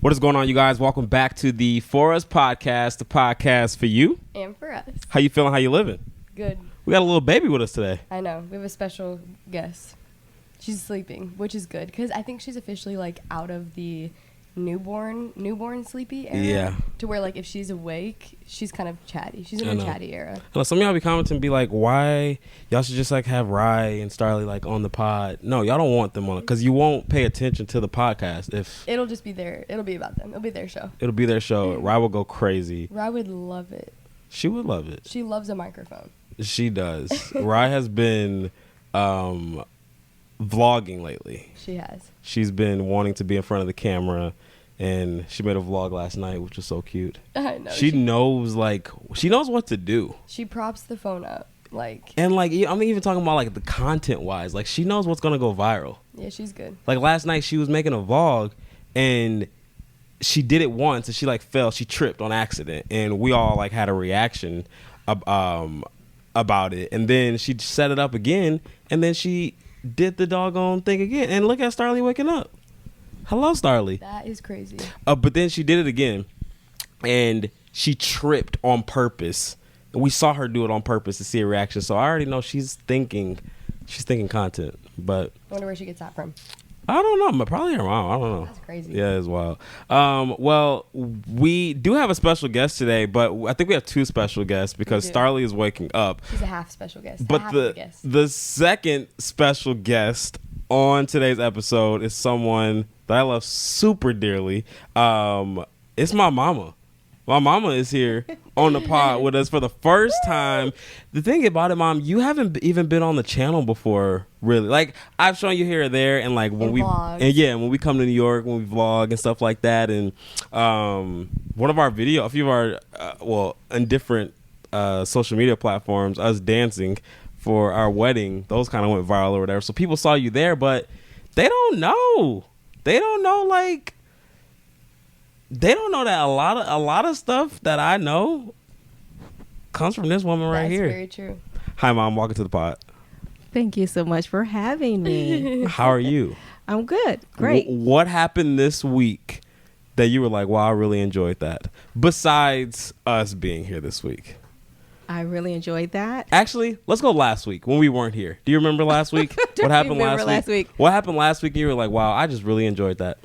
What is going on, you guys? Welcome back to the For Us podcast, the podcast for you. And for us. How you feeling? How you living? Good. We got a little baby with us today. I know. We have a special guest. She's sleeping, which is good because I think she's officially like out of the newborn sleepy era. Yeah. To where like if she's awake, she's kind of chatty. She's in her chatty era. Some of y'all be commenting and be like, why y'all should just like have Rye and Starly like on the pod. No, y'all don't want them on it because you won't pay attention to the podcast if It'll just be there. It'll be about them. It'll be their show. it'll be their show. Rye will go crazy. Rye would love it. She would love it. She loves a microphone. She does. Rye has been vlogging lately. She has. She's been wanting to be in front of the camera, and she made a vlog last night, which was so cute. I know. She knows what to do. She props the phone up. And I'm even talking about like the content wise. Like she knows what's gonna go viral. Yeah, she's good. Like last night she was making a vlog and she did it once and she like fell. She tripped on accident and we all like had a reaction about it. And then she set it up again and then she did the doggone thing again. And look at Starly waking up. Hello, Starly. That is crazy. But then she did it again and she tripped on purpose. We saw her do it on purpose to see a reaction. So I already know she's thinking content. But I wonder where she gets that from. I don't know. But probably her mom. I don't know. That's crazy. Yeah, it's wild. Well, we do have a special guest today, but I think we have two special guests because Starly is waking up. She's a half special guest. But the second special guest on today's episode is someone that I love super dearly. It's my mama. My mama is here on the pod with us for the first time. The thing about it, Mom, you haven't even been on the channel before, really. Like I've shown you here or there, and like when when we come to New York, when we vlog and stuff like that, and a few of our on different social media platforms, us dancing for our wedding, those kind of went viral or whatever. So people saw you there, but they don't know. They don't know that a lot of stuff that I know comes from this woman right here. That's very true. Hi, Mom. Welcome to the pod. Thank you so much for having me. How are you? I'm good. Great. What happened this week that you were like, wow, I really enjoyed that? Besides us being here this week. I really enjoyed that. Actually, let's go last week when we weren't here. Do you remember last week? What happened last week? What happened last week? You were like, wow, I just really enjoyed that.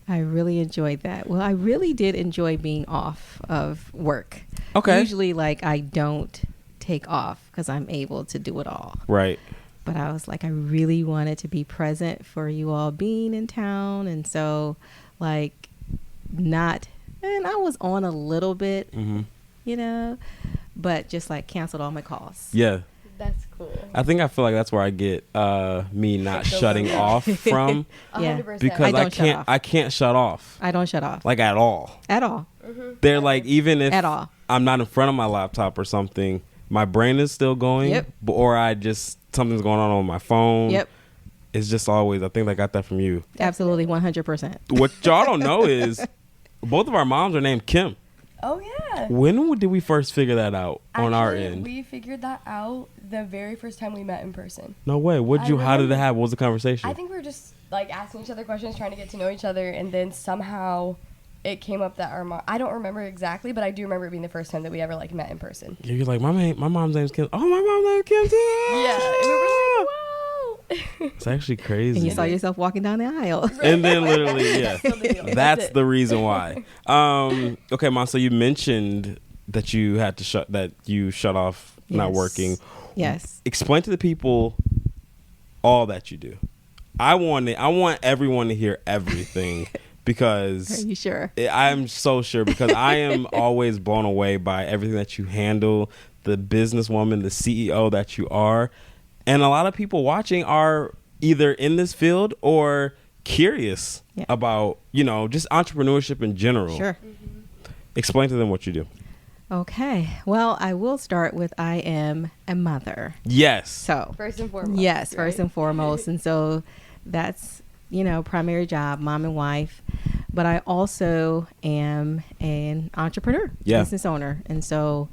I really enjoyed that. Well, I really did enjoy being off of work. Okay. Usually, I don't take off because I'm able to do it all. Right. But I was like, I really wanted to be present for you all being in town. And so, and I was on a little bit, but just canceled all my calls. Yeah. That's cool. I feel like that's where I get me not shutting off from. 100%. Because I can't shut off. I don't shut off. Like at all. At all. Mm-hmm. They're like, even if at all. I'm not in front of my laptop or something, my brain is still going. Yep. Or something's going on my phone. Yep. It's just always, I think I got that from you. Absolutely, 100%. What y'all don't know is both of our moms are named Kim. Oh, yeah. When did we first figure that out on our end? We figured that out the very first time we met in person. No way. How did it happen? What was the conversation? I think we were just asking each other questions, trying to get to know each other, and then somehow it came up that our mom, I don't remember exactly, but I do remember it being the first time that we ever met in person. You're like, my mom's name's Kim. Oh, my mom's name's Kim too. Yeah. And we were like, wow. It's actually crazy. And you saw yourself walking down the aisle. And then literally, yeah. That's the reason why. Okay, Mom, so you mentioned that you had to shut off not working. Yes. Explain to the people all that you do. I want everyone to hear everything because Are you sure? I'm so sure because I am always blown away by everything that you handle, the businesswoman, the CEO that you are. And a lot of people watching are either in this field or curious about, just entrepreneurship in general. Sure. Mm-hmm. Explain to them what you do. Okay. Well, I will start with I am a mother. Yes. So first and foremost. Yes, right? first and foremost. And so that's, primary job, mom and wife. But I also am an entrepreneur, business owner. And so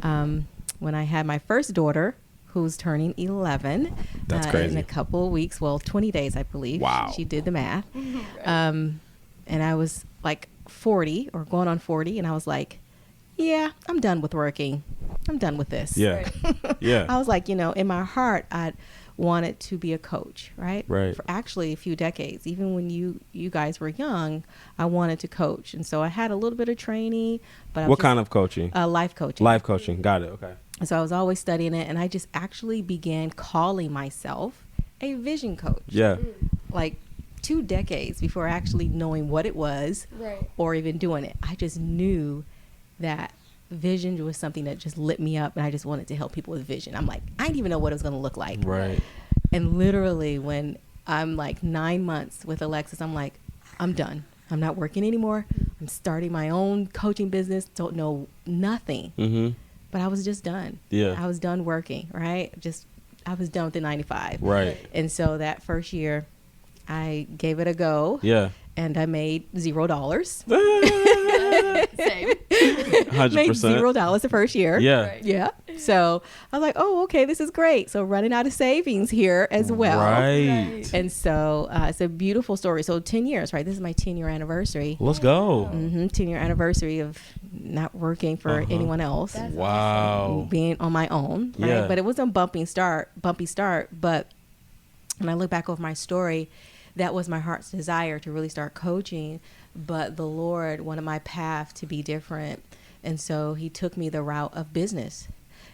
when I had my first daughter, who's turning 11 That's crazy. in a couple of weeks, 20 days, I believe. Wow. She did the math. Right. and I was like 40 or going on 40, and I was like, yeah, I'm done with working. I'm done with this. Yeah. Right. Yeah. I was like, in my heart, I wanted to be a coach, right? Right. For actually a few decades. Even when you guys were young, I wanted to coach. And so I had a little bit of training, but What kind of coaching? Life coaching. Life coaching. Got it. Okay. So I was always studying it, and I just actually began calling myself a vision coach. Yeah. Like 2 decades before actually knowing what it was, Right. or even doing it. I just knew that vision was something that just lit me up, and I just wanted to help people with vision. I'm like, I didn't even know what it was going to look like. Right. And literally when I'm like 9 months with Alexis, I'm like, I'm done. I'm not working anymore. I'm starting my own coaching business. Don't know nothing. Mm-hmm. But I was just done. Yeah. I was done working, right? I was done with the 9 to 5. Right. And so that first year, I gave it a go. Yeah. And I made $0. Same. 100%. Made $0 the first year. Yeah. Right. Yeah. So I was like, oh, okay, this is great. So running out of savings here as well. Right. And so it's a beautiful story. So 10 years, right? This is my 10-year anniversary. Let's go. 10-year anniversry of not working for anyone else. That's Wow. Being on my own, right? Yeah. But it wasn't bumpy start. But when I look back over my story, that was my heart's desire to really start coaching. But the Lord wanted my path to be different. And so he took me the route of business.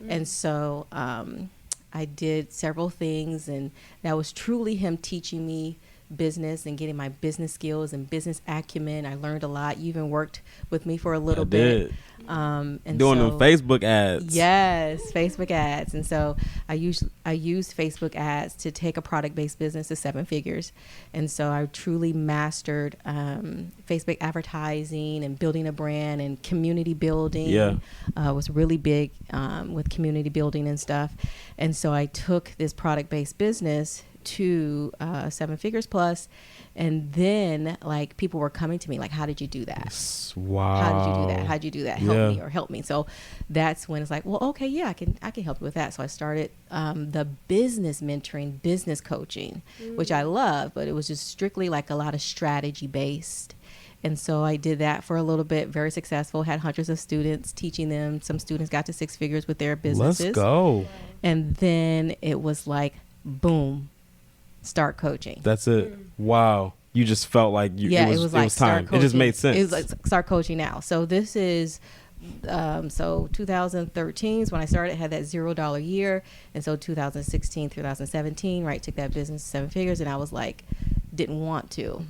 And so I did several things, and that was truly him teaching me business and getting my business skills and business acumen. I learned a lot. You even worked with me for a little bit. And doing so, them Facebook ads. Yes, Facebook ads. And so I used Facebook ads to take a product-based business to 7 figures. And so I truly mastered Facebook advertising and building a brand and community building. Yeah. Was really big with community building and stuff. And so I took this product-based business to 7 figures plus, and then like people were coming to me like, how did you do that? Wow. How did you do that? How'd you do that? Help me. So that's when it's like, well, okay, yeah, I can help you with that. So I started the business mentoring, business coaching, which I love, but it was just strictly like a lot of strategy based. And so I did that for a little bit, very successful, had hundreds of students teaching them. Some students got to 6 figures with their businesses. Let's go. And then it was like, boom, start coaching. That's it. Wow. You just felt like it was like time. coaching. It just made sense. It was like start coaching now. So this is, so 2013 is when I started, had that $0 year. And so 2016, 2017, right, took that business to 7 figures, and I was like, didn't want to.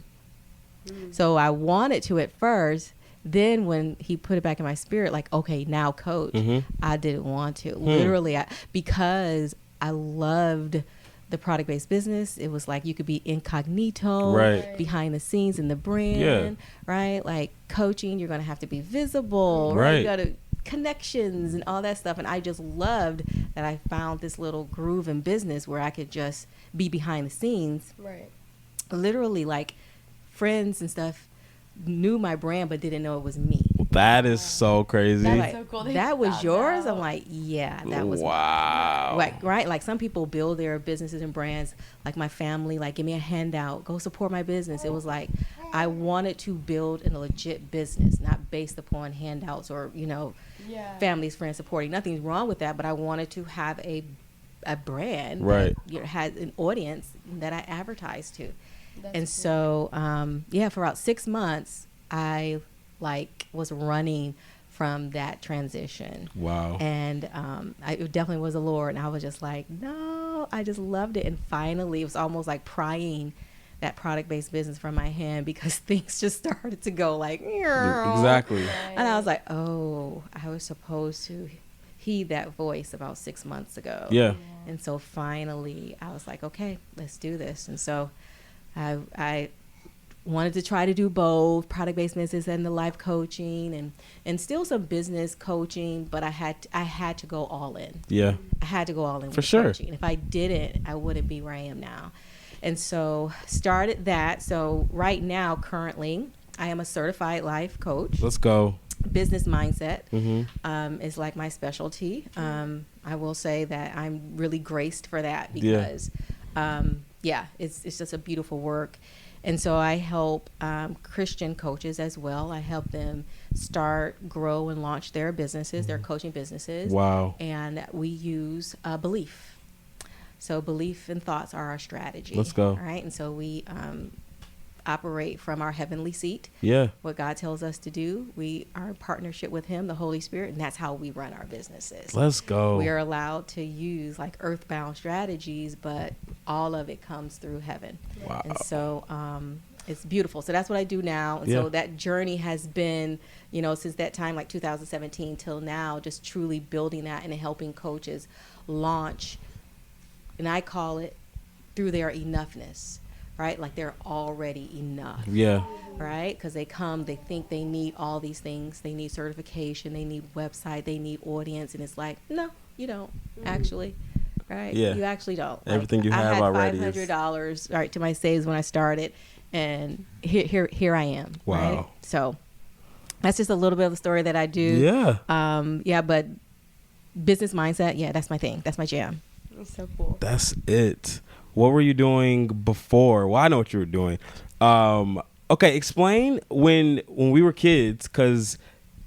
So I wanted to at first. Then when he put it back in my spirit, like, okay, now coach, I didn't want to. Literally, because I loved the product-based business. It was like you could be incognito, right, behind the scenes in the brand, right? Like coaching, you're going to have to be visible, right? You got to connections and all that stuff. And I just loved that I found this little groove in business where I could just be behind the scenes. Right. Literally, like friends and stuff knew my brand but didn't know it was me. That is so crazy. That's so cool. That was yours? I'm like, yeah, that was wow. Like, right? Like some people build their businesses and brands, like my family, like give me a handout, go support my business. It was like I wanted to build a legit business, not based upon handouts or, families, friends supporting. Nothing's wrong with that, but I wanted to have a brand right, that had an audience that I advertised to. That's and cool. So, for about 6 months, I was running from that transition. Wow. And it definitely was the Lord. And I was just like, no, I just loved it. And finally, it was almost like prying that product-based business from my hand because things just started to go like, exactly. And I was like, oh, I was supposed to heed that voice about 6 months ago. Yeah. And so finally, I was like, okay, let's do this. And so I wanted to try to do both product-based business and the life coaching and still some business coaching, but I had to go all in. Yeah. I had to go all in for with sure. coaching. And if I didn't, I wouldn't be where I am now. And so started that. So right now, currently, I am a certified life coach. Let's go. Business mindset is like my specialty. I will say that I'm really graced for that because, it's just a beautiful work. And so I help Christian coaches as well. I help them start, grow, and launch their businesses, their coaching businesses. Wow. And we use belief. So belief and thoughts are our strategy. Let's go. All right. And so we operate from our heavenly seat. Yeah. What God tells us to do. We are in partnership with him, the Holy Spirit, and that's how we run our businesses. Let's go. We are allowed to use like earthbound strategies, but all of it comes through heaven. Wow. And so it's beautiful. So that's what I do now. And so that journey has been, you know, since that time, like 2017 till now, just truly building that and helping coaches launch, and I call it through their enoughness. Right? Like they're already enough. Yeah. Right? Because they come, they think they need all these things. They need certification. They need website. They need audience. And it's like, no, you don't actually. Right? Yeah. You actually don't. Everything like, you have already. I had $500 right to my saves when I started. And here I am. Wow. Right? So that's just a little bit of the story that I do. Yeah. But business mindset, yeah, that's my thing. That's my jam. That's so cool. That's it. What were you doing before? Well, I know what you were doing. Okay, explain when we were kids, because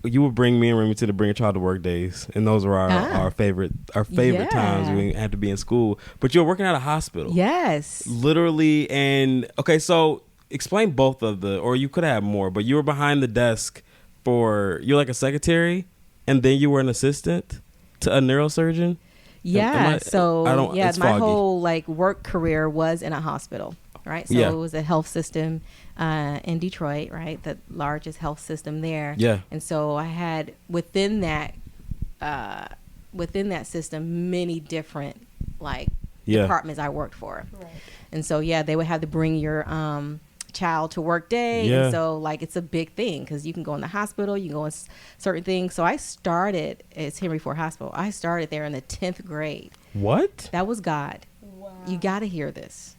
you would bring me and Remy to the Bring a Child to Work days, and those were our favorite times. We had to be in school, but you were working at a hospital. Yes, literally. And okay, so explain both of or you could have more, but you were behind the desk you're like a secretary, and then you were an assistant to a neurosurgeon. Yeah. My foggy. whole like work career was in a hospital, right? So it was a health system in Detroit, right? The largest health system there. Yeah. And so I had within that system many different like departments I worked for. Right. And so they would have to bring your child to work day. Yeah. And so like it's a big thing because you can go in the hospital, you can go in certain things. So I started at Henry Ford Hospital. I started there in the 10th grade. What? That was God. Wow. You got to hear this.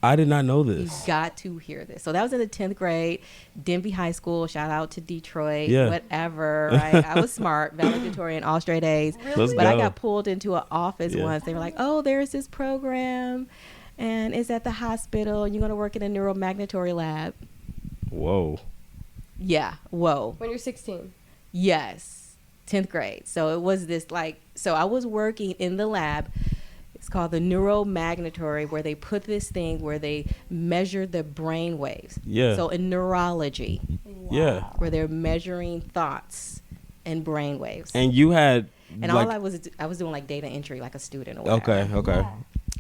I did not know this. You got to hear this. So that was in the 10th grade, Denby High School. Shout out to Detroit, whatever, right? I was smart, valedictorian, all straight A's. Really? But I got pulled into an office once. They were like, oh, there's this program. And it's at the hospital, and you're going to work in a neuromagnetory lab. Whoa. Yeah, whoa. When you're 16. Yes, 10th grade. So it was this so I was working in the lab. It's called the neuromagnetory, where they put this thing where they measure the brain waves. Yeah. So in neurology. Wow. Yeah. Where they're measuring thoughts and brain waves. And you had... And all I was doing like data entry like a student or whatever. Okay. Yeah.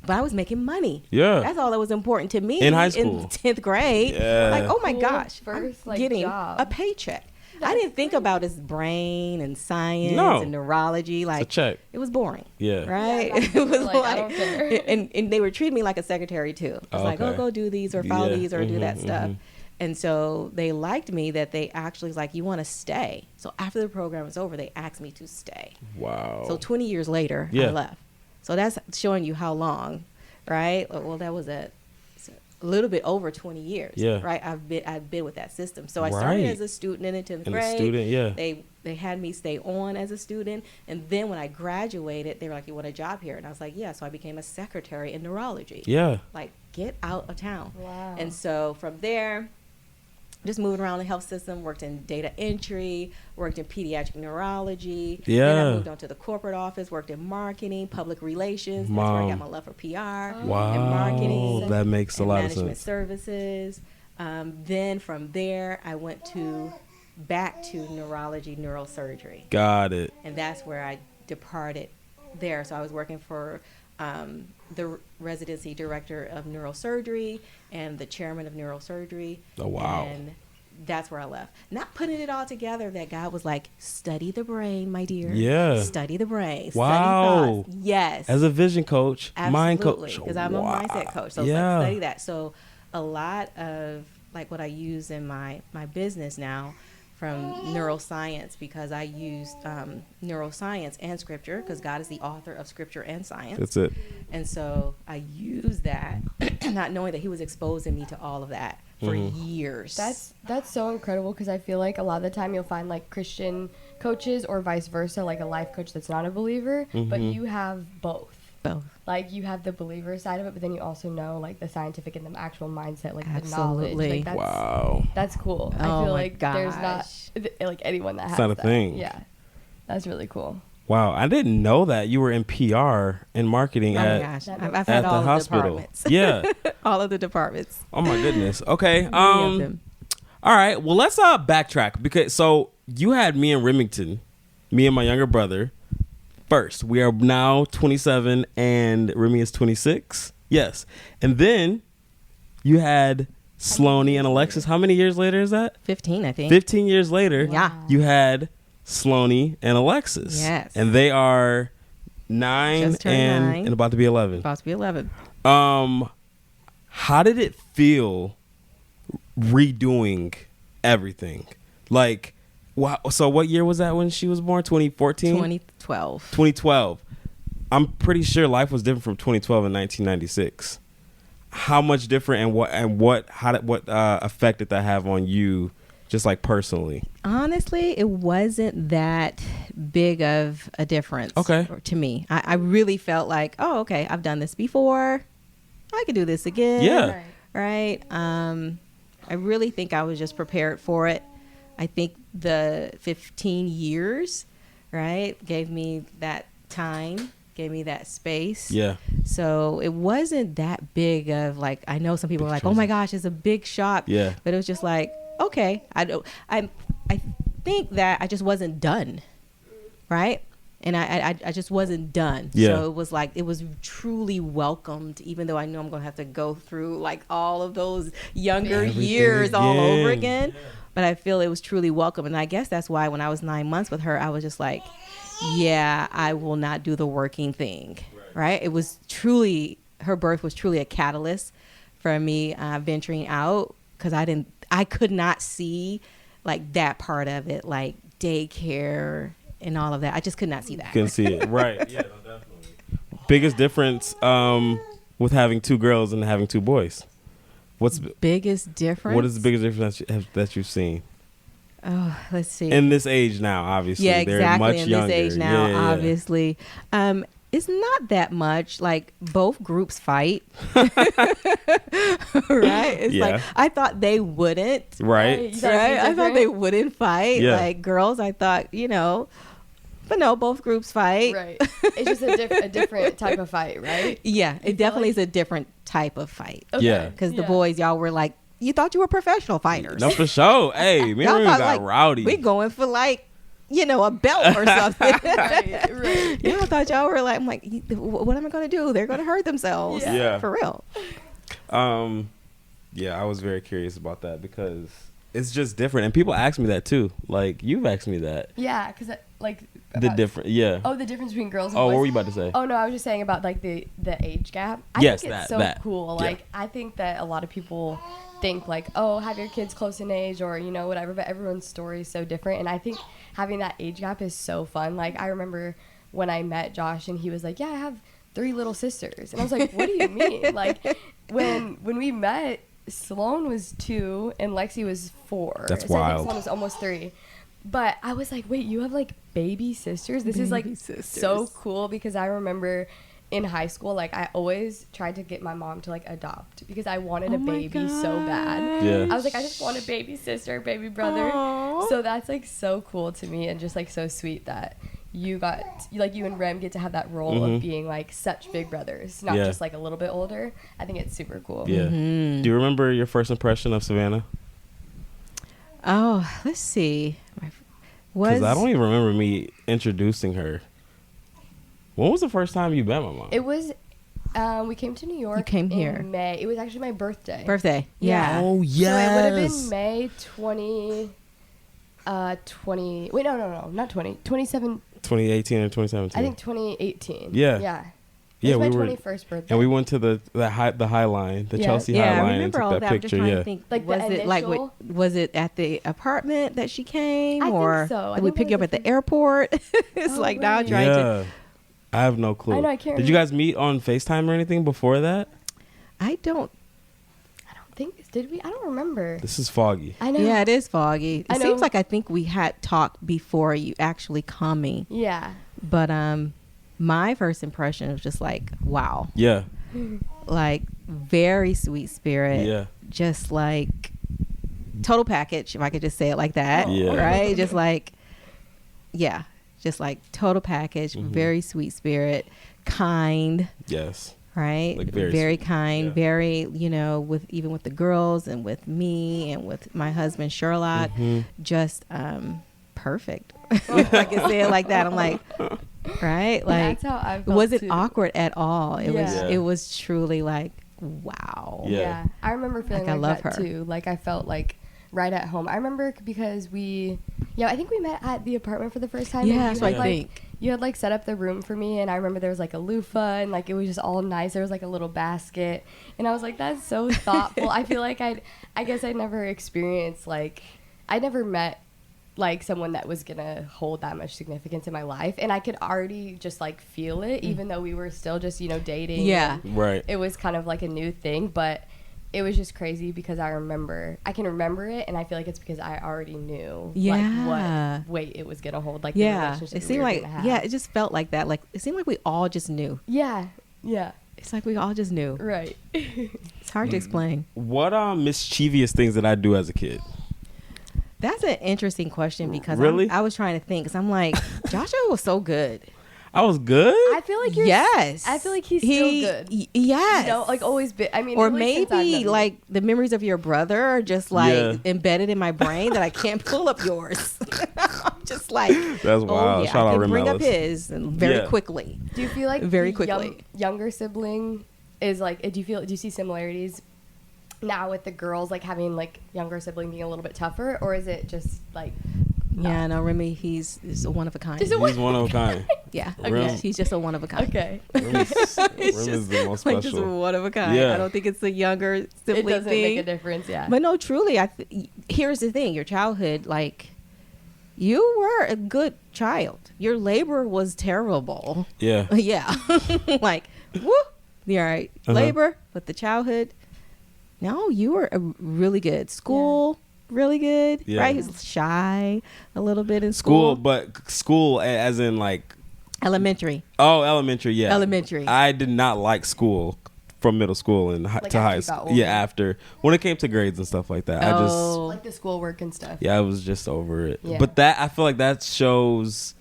But I was making money. Yeah. That's all that was important to me. In high school. In 10th grade. Yeah. Like, oh my Cool gosh. first, I'm like, getting job. a paycheck. I didn't think about his brain and science and neurology. Like, it's a check. It was boring. Yeah. Right? Yeah, It was like, I don't care. and they were treating me like a secretary too. It was like, oh, go do these or follow these or do that stuff. And so they liked me that they actually was like, you want to stay. So after the program was over, they asked me to stay. Wow. So 20 years later, I left. So that's showing you how long, right? Well, that was a little bit over 20 years. Yeah. Right. I've been with that system. So I started as a student in the 10th grade. A student, They had me stay on as a student. And then when I graduated, they were like, you want a job here? And I was like, yeah. So I became a secretary in neurology. Yeah. Like, get out of town. Wow. And so from there, just moving around the health system, worked in data entry, worked in pediatric neurology. Yeah. Then I moved on to the corporate office, worked in marketing, public relations. That's where I got my love for PR and marketing. That makes a lot of sense. Management services. Then from there, I went back to neurology, neurosurgery. Got it. And that's where I departed there. So I was working for the residency director of neurosurgery and the chairman of neurosurgery. Oh, wow. And that's where I left. Not putting it all together, that God was like, study the brain, my dear. Yeah. Study the brain. Wow. Study thoughts. Yes. As a vision coach, mind coach. Absolutely, because I'm a mindset coach. So it's like, study that. So a lot of like what I use in my business now from neuroscience, because I used neuroscience and scripture, because God is the author of scripture and science. That's it. And so I use that, not knowing that he was exposing me to all of that for years. That's so incredible, because I feel like a lot of the time you'll find like Christian coaches or vice versa, like a life coach that's not a believer, but you have both. Both. Like, you have the believer side of it, but then you also know, like, the scientific and the actual mindset, like, Absolutely. the knowledge. Like, that's, wow. That's cool. Oh I feel my like there's gosh. not, like, anyone that has It's not a that. thing. Yeah. That's really cool. Wow, I didn't know that you were in PR and marketing Oh my at gosh. That I've makes had the all of the hospital. departments. Yeah. All of the departments. Oh my goodness. Okay. Many of them. All right. Well, let's backtrack because so you had me in Remington, me and my younger brother. First, we are now 27 and Remy is 26. Yes. And then you had Sloane and Alexis. How many years later is that? 15, I think. 15 years later. Yeah. You had Sloane and Alexis. Yes. And they are 9 Just turned 9. and about to be 11. About to be 11. How did it feel redoing everything? Like, wow. So what year was that when she was born? 2014? 2012. 2012. I'm pretty sure life was different from 2012 and 1996. How much different what effect did that have on you, just like personally? Honestly, it wasn't that big of a difference. Okay. To me, I really felt like, oh, okay, I've done this before. I could do this again. Yeah. Right. I really think I was just prepared for it. I think the 15 years, right, gave me that time, gave me that space. Yeah. So it wasn't that big of like, I know some people are like, oh my gosh, it's a big shock. Yeah. But it was just like, okay, I think that I just wasn't done. Right. And I just wasn't done. Yeah. So it was like, it was truly welcomed, even though I know I'm going to have to go through like all of those younger Everything years all over again. again. But I feel it was truly welcome. And I guess that's why when I was 9 months with her, I was just like, yeah, I will not do the working thing. Right. It was truly, her birth was truly a catalyst for me venturing out, because I could not see like that part of it, like daycare and all of that. I just could not see that. Couldn't see it. Right. Yeah, no, definitely. Biggest difference with having 2 girls and having 2 boys. What's biggest difference? What is the biggest difference that you've seen? Oh, let's see. In this age now, obviously. Yeah, They're exactly. much In younger. this age now, Yeah. obviously. It's not that much. Like, both groups fight. Right? It's Yeah. like, I thought they wouldn't. Right. You thought it'd be Right? I thought different? they wouldn't fight. Yeah. Like, girls, I thought, but no, both groups fight. Right. It's just a different type of fight, right? Yeah, You it feel definitely like- is a different type of fight. Yeah. Because the Yeah. boys, y'all were like, you thought you were professional fighters. No, for sure. Hey, me and Y'all Remy thought, got like, rowdy. we going for like, a belt or something. Right. Y'all thought y'all were like, I'm like, what am I going to do? They're going to hurt themselves. Yeah. For real. Yeah, I was very curious about that because it's just different. And people ask me that too. Like, you've asked me that. Yeah, because like The different, yeah. Oh, the difference between girls and Oh, boys. what were you about to say? Oh no, I was just saying about like the age gap. I Yes, think it's that- so that. cool. Yeah. Like I think that a lot of people think like, oh, have your kids close in age or whatever, but everyone's story is so different. And I think having that age gap is so fun. Like I remember when I met Josh and he was like, yeah, I have 3 little sisters, and I was like, what do you mean? Like when we met, Sloane was 2 and Lexi was 4. That's so I wild. think Sloane was almost 3. But I was like, wait, you have like baby sisters? This is like Baby sisters. so cool, because I remember in high school, like I always tried to get my mom to like adopt because I wanted a Oh my baby so bad. Yeah. I was like, I just want a baby sister, baby brother. Aw. So that's like so cool to me, and just like so sweet that you and Rem get to have that role of being like such big brothers, not Yeah. just like a little bit older. I think it's super cool. Yeah. Mm-hmm. Do you remember your first impression of Savannah? Oh, let's see. Because I don't even remember me introducing her. When was the first time you met my mom? It was, we came to New York. You came in here. May. It was actually my birthday. Birthday. Yeah. Yeah. Oh, yes. So it would have been May 20. Wait, no, not 20. 27. 2018 or 2017. I think 2018. Yeah. Yeah. Yeah, It was we my were, 21st birthday. and we went to the High Line, the Yeah. Chelsea Yeah, High I Line, and remember took all that that. I'm just picture. trying Yeah. to think. Like the was it like initial- was it at the apartment that she came, I think or so. I did we think pick that you up was at the the airport? It's Oh, like now right. trying to. Yeah. I have no clue. I know, I can't Did you guys meet on FaceTime or anything before that? I don't. Did we? I don't remember. This is foggy. I know. Yeah, it is foggy. It I know. seems like I think we had talked before you actually coming, Yeah. but my first impression was just like, wow. Yeah. Like, very sweet spirit. Yeah. Just like total package, if I could just say it like that. Yeah. Right? Just like, yeah. Just like total package, very sweet spirit, kind. Yes. Right? Like very kind, yeah. very, you know, with the girls and with me and with my husband Sherlock, just perfect. If I can say it like that. I'm like, right? Like, that's how I felt it wasn't too. awkward at all. It was Yeah. it was truly like, wow. Yeah. I remember feeling Like, I love that her. too. Like, I felt like right at home. I remember because I think we met at the apartment for the first time. Yeah, and that's you what had, I like, think. You had like set up the room for me, and I remember there was like a loofah, and like it was just all nice. There was like a little basket, and I was like, that's so thoughtful. I feel like I guess I never experienced, like, I never met like someone that was gonna hold that much significance in my life, and I could already just like feel it, even though we were still just, you know, dating. Yeah. Right. It was kind of like a new thing, but it was just crazy because I can remember it, and I feel like it's because I already knew like what weight it was gonna hold, like the Yeah. relationship It we seemed were like, gonna have. yeah, it just felt like that. Like, it seemed like we all just knew. Yeah. It's like we all just knew. Right. It's hard to explain. What mischievous things did I do as a kid? That's an interesting question because Really? I was trying to think, because I'm like, Joshua was so good. I was good. I feel like Yes. I feel like he's still good. Yes. You know, like always been. I mean, Or at least since I've known maybe you. like the memories of your brother are just like Yeah. embedded in my brain that I can't pull up yours. I'm just like, That's wild. oh yeah, Shout I out can bring up Remellis. his and very Yeah. quickly. Do you feel like very the quickly. younger sibling is like? Do you see similarities now with the girls, like having like younger sibling being a little bit tougher, or is it just like? Yeah, no, Remy, he's a one of a kind. Just a He's one of a kind. Yeah, Okay. he's just a one of a kind. Okay. Remy's It's Remy's the most like just special. one of a kind. Yeah. I don't think it's a younger It sibling doesn't thing. make a difference. Yeah. But no, truly, here's the thing: your childhood, like, you were a good child. Your labor was terrible. Yeah. Yeah, like, woo, yeah, right. Labor, but the childhood. No, you were really good. School, really good. Yeah. Right? He was shy a little bit in school. School as in like Elementary. elementary. Yeah, Elementary. I did not like school from middle school and Like to after high you got school. older. Yeah, after when it came to grades and stuff like that, I just like the schoolwork and stuff. I was just over it. Yeah. But I feel like that shows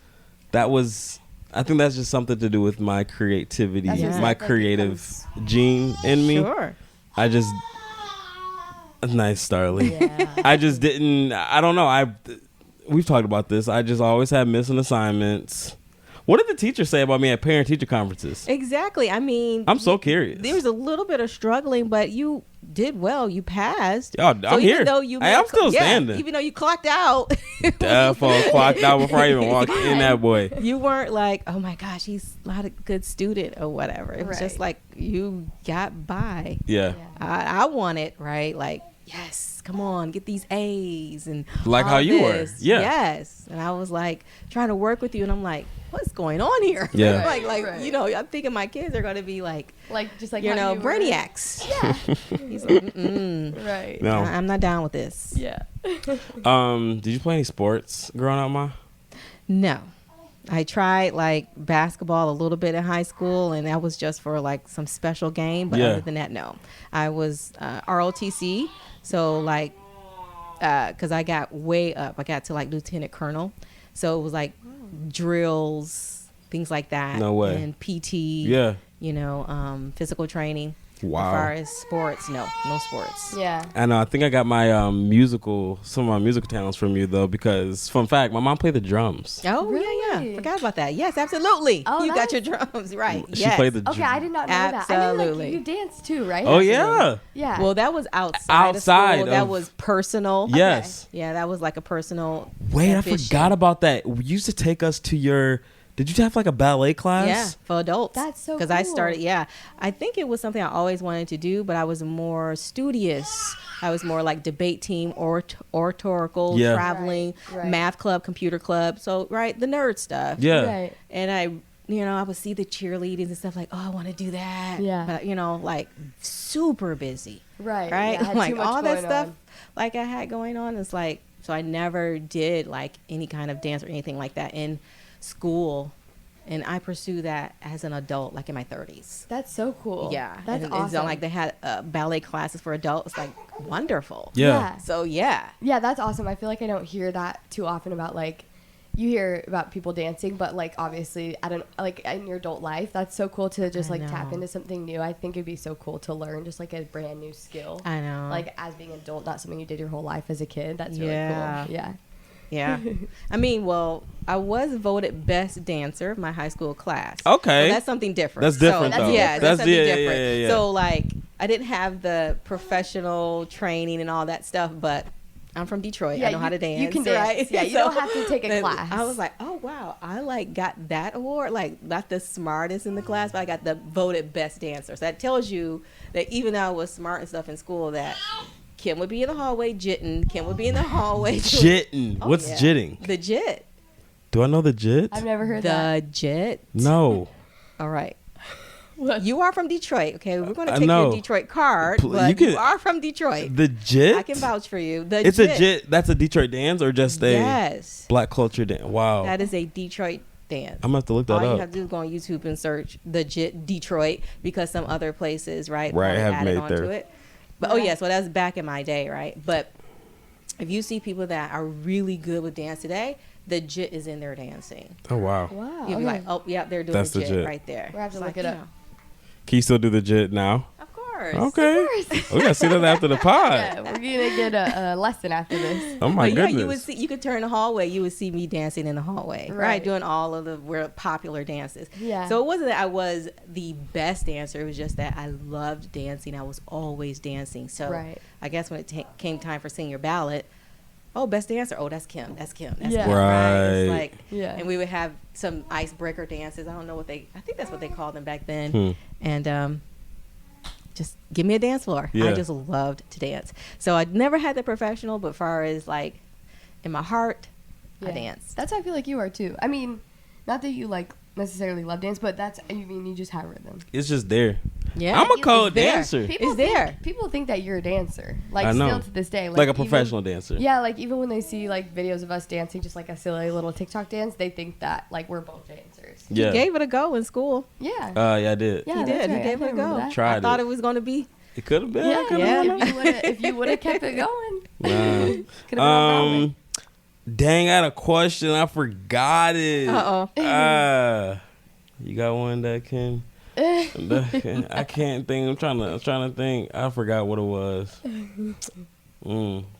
I think that's just something to do with my creativity, That's just my like creative gene in me. Sure. I just nice, Starly. Yeah. I just didn't. I don't know. We've talked about this. I just always had missing assignments. What did the teachers say about me at parent-teacher conferences? Exactly. I mean, I'm so curious. There was a little bit of struggling, but you did well. You passed. Yo, I'm here. Though you Hey, I'm still standing. Even though you clocked out. Definitely clocked out before I even walked in that boy. You weren't like, oh my gosh, he's not a good student or whatever. It was just Right. like you got by. Yeah. I wanted, right? Like, yes, come on, get these A's and Like all how you were. this. Yeah. Yes. And I was like trying to work with you, and I'm like, what's going on here? Yeah. Right. you know, I'm thinking my kids are going to be like, Just like you how know, were. brainiacs. Yeah. He's like, mm-mm. Right. No. I'm not down with this. Yeah. Did you play any sports growing up, Ma? No. I tried like basketball a little bit in high school, and that was just for like some special game. But Yeah. other than that, no. I was ROTC, so like, because I got way up. I got to like lieutenant colonel, so it was like drills, things like that. No way. And PT. Yeah. You know, physical training. Wow. As far as sports, no sports. Yeah. And I think I got my some of my musical talents from you though, because fun fact, my mom played the drums. Oh Really? yeah. Forgot about that. Yes, absolutely. Oh, you got nice. your drums right. She Yes. played the Okay, I did not know that. I knew Absolutely. like you danced too, right? Oh yeah. Yeah. Well, that was outside. Outside of school. That of- was personal. Yes. Yeah, that was like a personal. Wait, ambition. I forgot about that. You used to take us to your. Did you have like a ballet class? Yeah, for adults. That's so Because I cool. started. Yeah, I think it was something I always wanted to do, but I was more studious. I was more like debate team, oratorical, Yeah. traveling, Right. math club, computer club. So the nerd stuff. Yeah. Right. And I would see the cheerleadings and stuff like, oh, I want to do that. Yeah. But like super busy. Right. Right. Yeah, I had like too much all that going stuff on. like I had going on. It's like, so I never did like any kind of dance or anything like that in school. And I pursue that as an adult, like in my 30s. That's so cool. Yeah. That's and, awesome. And so like they had ballet classes for adults, like wonderful. Yeah. So yeah. Yeah, that's awesome. I feel like I don't hear that too often about like, you hear about people dancing, but like obviously like in your adult life, that's so cool to just like tap into something new. I think it'd be so cool to learn just like a brand new skill. I know. Like as being an adult, not something you did your whole life as a kid. That's really cool. Yeah. Yeah. I mean, well, I was voted best dancer of my high school class. Okay. So that's something different. That's different, though. Yeah, that's something different. Yeah. So, like, I didn't have the professional training and all that stuff, but I'm from Detroit. Yeah, I know how to dance. You can dance. Right? Yeah, you don't have to take a class. I was like, oh, wow. I, like, got that award. Like, not the smartest in the class, but I got the voted best dancer. So that tells you that even though I was smart and stuff in school, that Kim would be in the hallway jitting. Kim would be in the hallway jitting. Oh, What's jitting? The jit. Do I know the jit? I've never heard that. The jit. No. All right. What? You are from Detroit, okay? We're going to I take know. your Detroit card, but you are from Detroit. The jit? I can vouch for you. It's a jit. That's a Detroit dance or just a black culture dance? Wow. That is a Detroit dance. I'm going to have to look that up. All you have to do is go on YouTube and search the jit Detroit, because some other places, right, have added made onto their... it. But oh yeah, so that's back in my day, right? But if you see people that are really good with dance today, the jit is in their dancing. Oh wow! Wow. You'll be like, oh yeah, they're doing the jit right there. We'll have to look it up. Can you still do the jit now? Of course. Okay. Of course. We gotta see that after the pod. Yeah, we're gonna get a lesson after this. Oh my goodness! Yeah, you would see. You could turn the hallway. You would see me dancing in the hallway, right? Doing all of the popular dances. Yeah. So it wasn't that I was the best dancer. It was just that I loved dancing. I was always dancing. So I guess when it came time for senior ballot, oh, best dancer. Oh, that's Kim. That's Kim. That's Kim. Right. It's like, and we would have some icebreaker dances. I don't know I think that's what they called them back then. And just give me a dance floor. I just loved to dance. So I never had the professional, but far as like in my heart, I danced. That's how I feel like you are too. I mean, not that you like necessarily love dance, but you just have rhythm. It's just there. Yeah, I'm a cold dancer. People think that you're a dancer. Like still to this day. Like a professional dancer. Yeah, like even when they see like videos of us dancing, just like a silly little TikTok dance, they think that like we're both dancers. Yeah. He gave it a go in school. Yeah. Yeah, I did. Yeah, he did. Right. He gave it a go. I thought it was going to be. It could have been. If you would have kept it going. Could have been dang, I had a question. I forgot it. You got one that can. I can't think. I'm trying to think. I forgot what it was.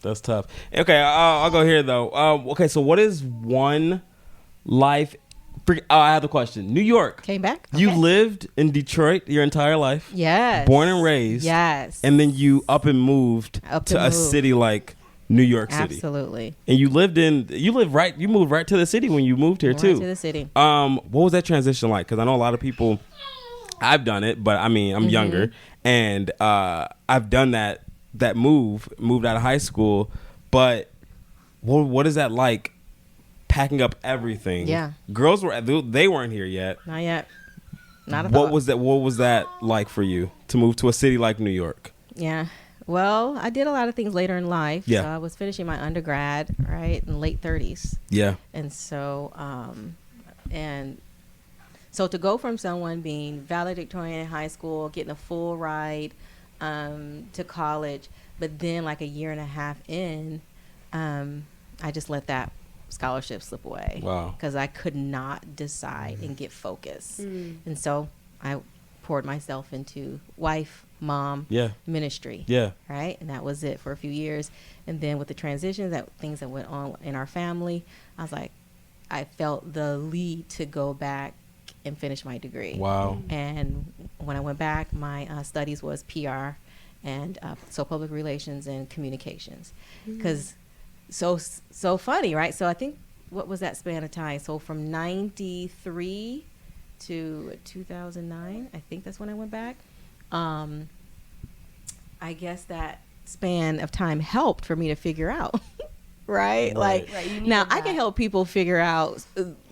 That's tough. Okay, I'll go here though. Okay, so what is one life? I have the question. New York. Came back. You lived in Detroit your entire life. Yes. Born and raised. Yes. And then you up and moved to a city like New York City. Absolutely. And you moved right to the city when you moved here too. Right to the city. What was that transition like? Because I know a lot of people, I've done it, but I mean, I'm younger, and I've done that moved out of high school, but what is that like? Packing up everything. Yeah. Girls they weren't here yet. Not yet. Not at all. all. What was that like for you to move to a city like New York? Yeah. Well, I did a lot of things later in life. Yeah. So I was finishing my undergrad, right, in late 30s. Yeah. And so, so to go from someone being valedictorian in high school, getting a full ride to college, but then like a year and a half in, I just let that scholarship slip away. Wow. Because I could not decide and get focused. And so I poured myself into wife, mom, ministry. Yeah. Right? And that was it for a few years. And then with the transitions, things that went on in our family, I was like, I felt the need to go back and finish my degree. Wow. And when I went back, my studies was PR and so public relations and communications. Because so funny, right? So I think, what was that span of time? So from 93 to 2009, I think that's when I went back. I guess that span of time helped for me to figure out, right? Now I can help people figure out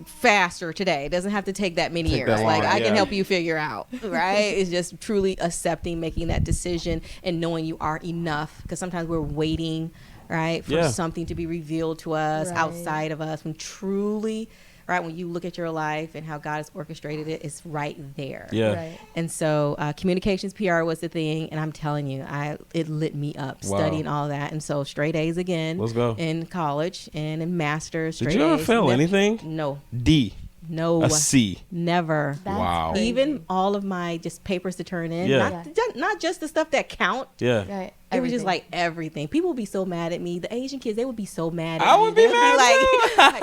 faster today. It doesn't have to take that many years. I can help you figure out, right? It's just truly accepting, making that decision and knowing you are enough, because sometimes we're waiting, right, for something to be revealed to us outside of us, when truly right? When you look at your life and how God has orchestrated it, it's right there. Yeah. Right. And so communications PR was the thing, and I'm telling you, it lit me up studying all that. And so straight A's again. Let's go. In college and in master's. Did you ever fail anything? No. D. No. A C. Never. That's Wow. crazy. Even all of my just papers to turn in. Yeah. Not just the stuff that count. Yeah. Right. It was just Everything. like everything. People would be so mad at me. The Asian kids, they would be so mad at I me. would be They'd mad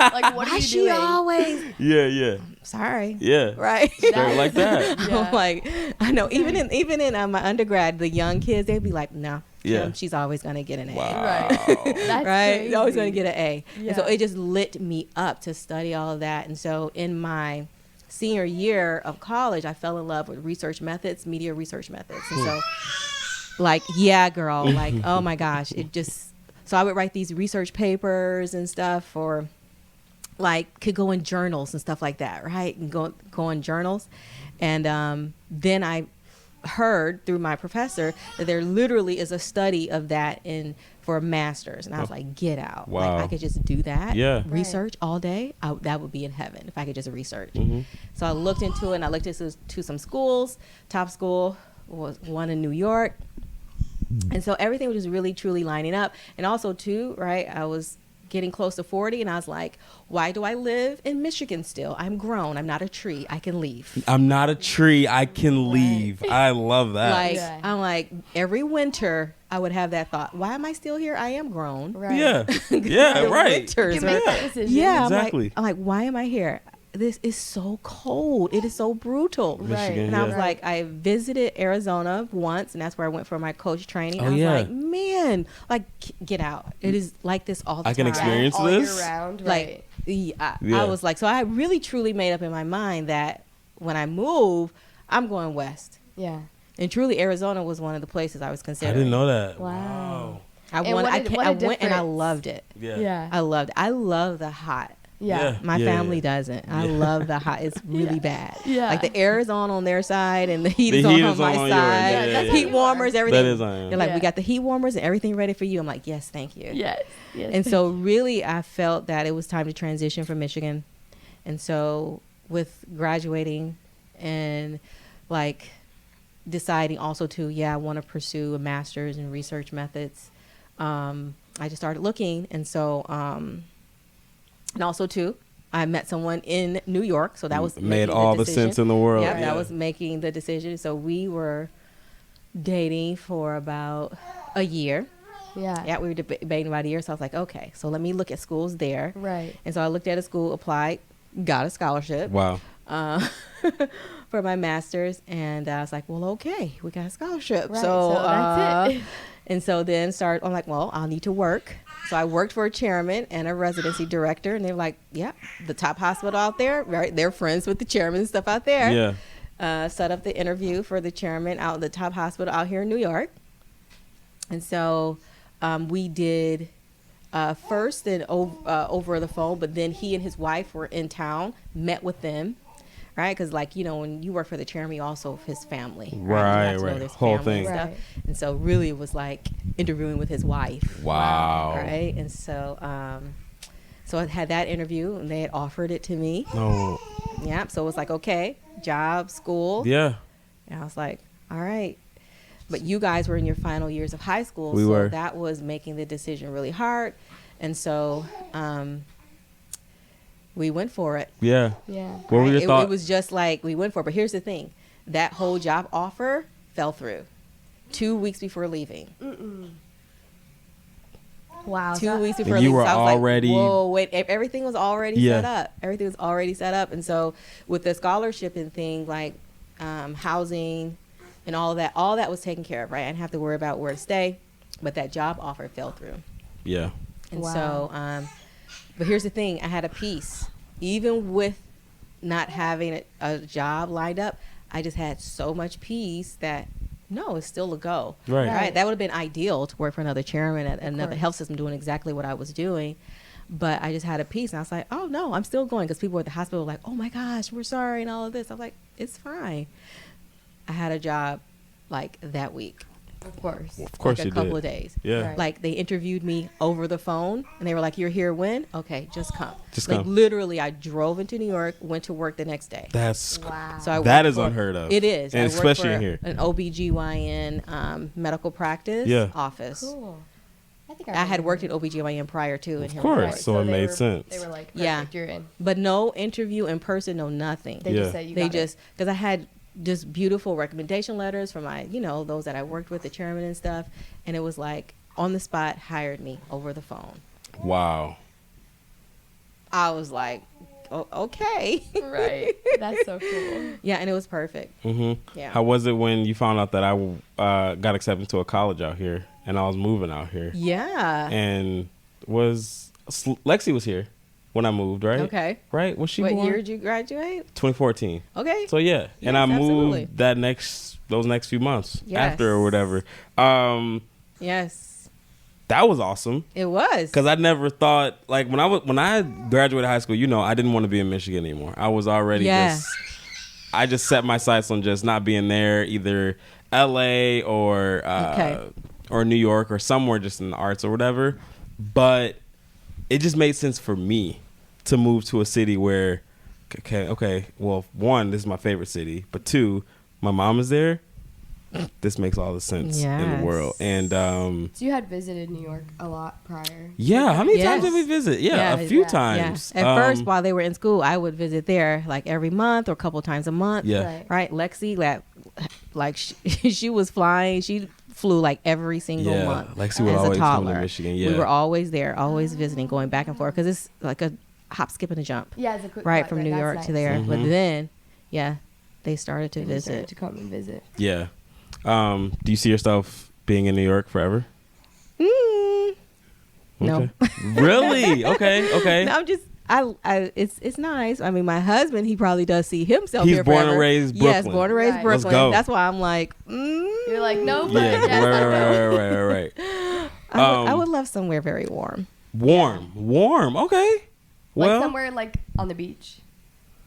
like, like, what are why you she doing? always Yeah. Yeah. sorry. Yeah. Right. Straight like that. Yeah. I'm like, I know. Even in my undergrad, the young kids, they'd be like, no, Yeah. she's always gonna get an A. Wow. Right. That's Right? crazy. You're always gonna get an A. And so Yeah. it just lit me up to study all of that. And so in my senior year of college, I fell in love with research methods, media research methods. And so, like, yeah, girl, like, oh my gosh, it just. So I would write these research papers and stuff, or like could go in journals and stuff like that, right? And go in journals, and then I heard through my professor that there literally is a study of that for a master's, and I was like, get out. Wow. Like I could just do that. Yeah. Research all day. That would be in heaven if I could just research. Mhm. So I looked into it, and I looked into some schools. Top school was one in New York. And so everything was just really, truly lining up. And also, too, right, I was getting close to 40, and I was like, why do I live in Michigan still? I'm grown. I'm not a tree. I can leave. I'm not a tree. I can leave. I love that. Like, Yeah. I'm like, every winter, I would have that thought. Why am I still here? I am grown. Right. Yeah. Yeah. The Right. winters, You right? make that decision. Yeah, Exactly. I'm like, why am I here? This is so cold. It is so brutal. Michigan, And I was yeah. like, I visited Arizona once, and that's where I went for my coach training. Oh, I was yeah. like, man, like, get out. It is like this all the I time. can experience all this? year round. Like, Right. yeah, Yeah. I was like, so I really truly made up in my mind that when I move, I'm going west. Yeah. And truly, Arizona was one of the places I was I considering. didn't know that. Wow. I And went, what a- what a I went and I difference. loved it. Yeah. Yeah. I loved it. I love the hot. Yeah. My Yeah, family yeah. doesn't. I Yeah. love the hot. It's really bad. Yeah. Like the air is on their side and the heat The is heat on is my on yours. side. Yeah, yeah, yeah. Heat warmers, everything. That is on. They're like, Yeah. we got the heat warmers and everything ready for you. I'm like, yes, thank you. Yes. Yes. And so really I felt that it was time to transition from Michigan. And so with graduating and like deciding also to, I want to pursue a master's in research methods. I just started looking. And so, and also too, I met someone in New York. So that was made making all the decision. sense in the world. Yeah, Yeah. that was making the decision. So we were dating for about a year. Yeah. Yeah, we were debating about a year. So I was like, okay, so let me look at schools there. Right. And so I looked at a school, applied, got a scholarship Wow. for my master's. And I was like, well, okay, we got a scholarship. Right. So, that's it. and so then I'm like, well, I'll need to work. So I worked for a chairman and a residency director. And they were like, yeah, the top hospital out there, right? They're friends with the chairman and stuff out there. Yeah. Set up the interview for the chairman out in the top hospital out here in New York. And so we did first and over the phone, but then he and his wife were in town, met with them, right? Because like, when you work for the chairman, you also have his family. Right, You have to know right. their Whole family and thing. stuff. Right. And so really it was like interviewing with his wife. Wow. Right. And so, so I had that interview and they had offered it to me. No. Yeah. So it was like, okay, job, school. Yeah. And I was like, all right. But you guys were in your final years of high school. We so were. that was making the decision really hard. And so we went for it. Yeah. Yeah. What were your It thoughts? was just like we went for it. But here's the thing. That whole job offer fell through 2 weeks before leaving. Wow. 2 so- weeks before And you leaving. were So I was already- like, whoa, wait. Everything was already Yeah. set up. Everything was already set up. And so with the scholarship and thing like housing and all that was taken care of, right? I didn't have to worry about where to stay. But that job offer fell through. Yeah. And Wow. so, but here's the thing. I had a peace. Even with not having a job lined up, I just had so much peace that, no, it's still a go. Right. Right. That would have been ideal to work for another chairman at another course. health system doing exactly what I was doing. But I just had a peace. And I was like, oh, no, I'm still going. Because people at the hospital were like, oh, my gosh, we're sorry and all of this. I was like, it's fine. I had a job like that week. Of course. Of course like you a couple did. of days. Yeah. Right. Like they interviewed me over the phone and they were like, "You're here when?" "Okay, just come." Just like come. literally I drove into New York, went to work the next day. That's Wow. So I that worked is for- unheard of. It is. And I worked especially for in here. an OBGYN medical practice Yeah. office. Cool. I think I had worked at OBGYN prior to. Of course. So it made sense. They were like, perfect, Yeah. you're in. But no interview in person, no nothing. They Yeah. just say you They got just, because I had just beautiful recommendation letters from my, those that I worked with, the chairman and stuff. And it was like on the spot, hired me over the phone. Wow. I was like, oh, okay. it. Right. That's so cool. Yeah, and it was perfect. Mm-hmm. Yeah. How was it when you found out that I got accepted to a college out here and I was moving out here? Yeah. And Lexi was here when I moved, right? Okay. Right? Was she What born? year did you graduate? 2014. Okay. So yeah, and Yes, I absolutely. moved those next few months Yes. after or whatever. Yes, That was awesome it was. because I never thought like when I graduated high school, I didn't want to be in Michigan anymore. I was already I just set my sights on just not being there, either LA or New York or somewhere just in the arts or whatever. But it just made sense for me to move to a city where, okay, well, one, this is my favorite city, but two, my mom is there. This makes all the sense in the world. And So you had visited New York a lot prior? yeah, how many times Yes. did we visit? Yeah, a few times. At first, while they were in school, I would visit there like every month or a couple times a month. Yeah. Right. Lexi, like she was flying. She flew like every single month. Lexi would as always a come toddler. to Michigan. Yeah, We were always there, always visiting, going back and forth because it's like a hop, skip, and a jump. Yeah, it's a quick Right flight, from New that's York nice. to there. Mhm. But then, they started to They started visit. to come and visit. Yeah. Do you see yourself being in New York forever? No. Okay. Really? Okay. No, I'm just. It's nice. I mean, my husband, he probably does see himself He's here born and forever. raised Yes, Brooklyn. born and raised Right. Let's Brooklyn. go. That's why I'm like, You're like, no, but Yeah. yes, I know. Right. I would love somewhere very warm. Warm. Okay. Well, Like somewhere like on the beach.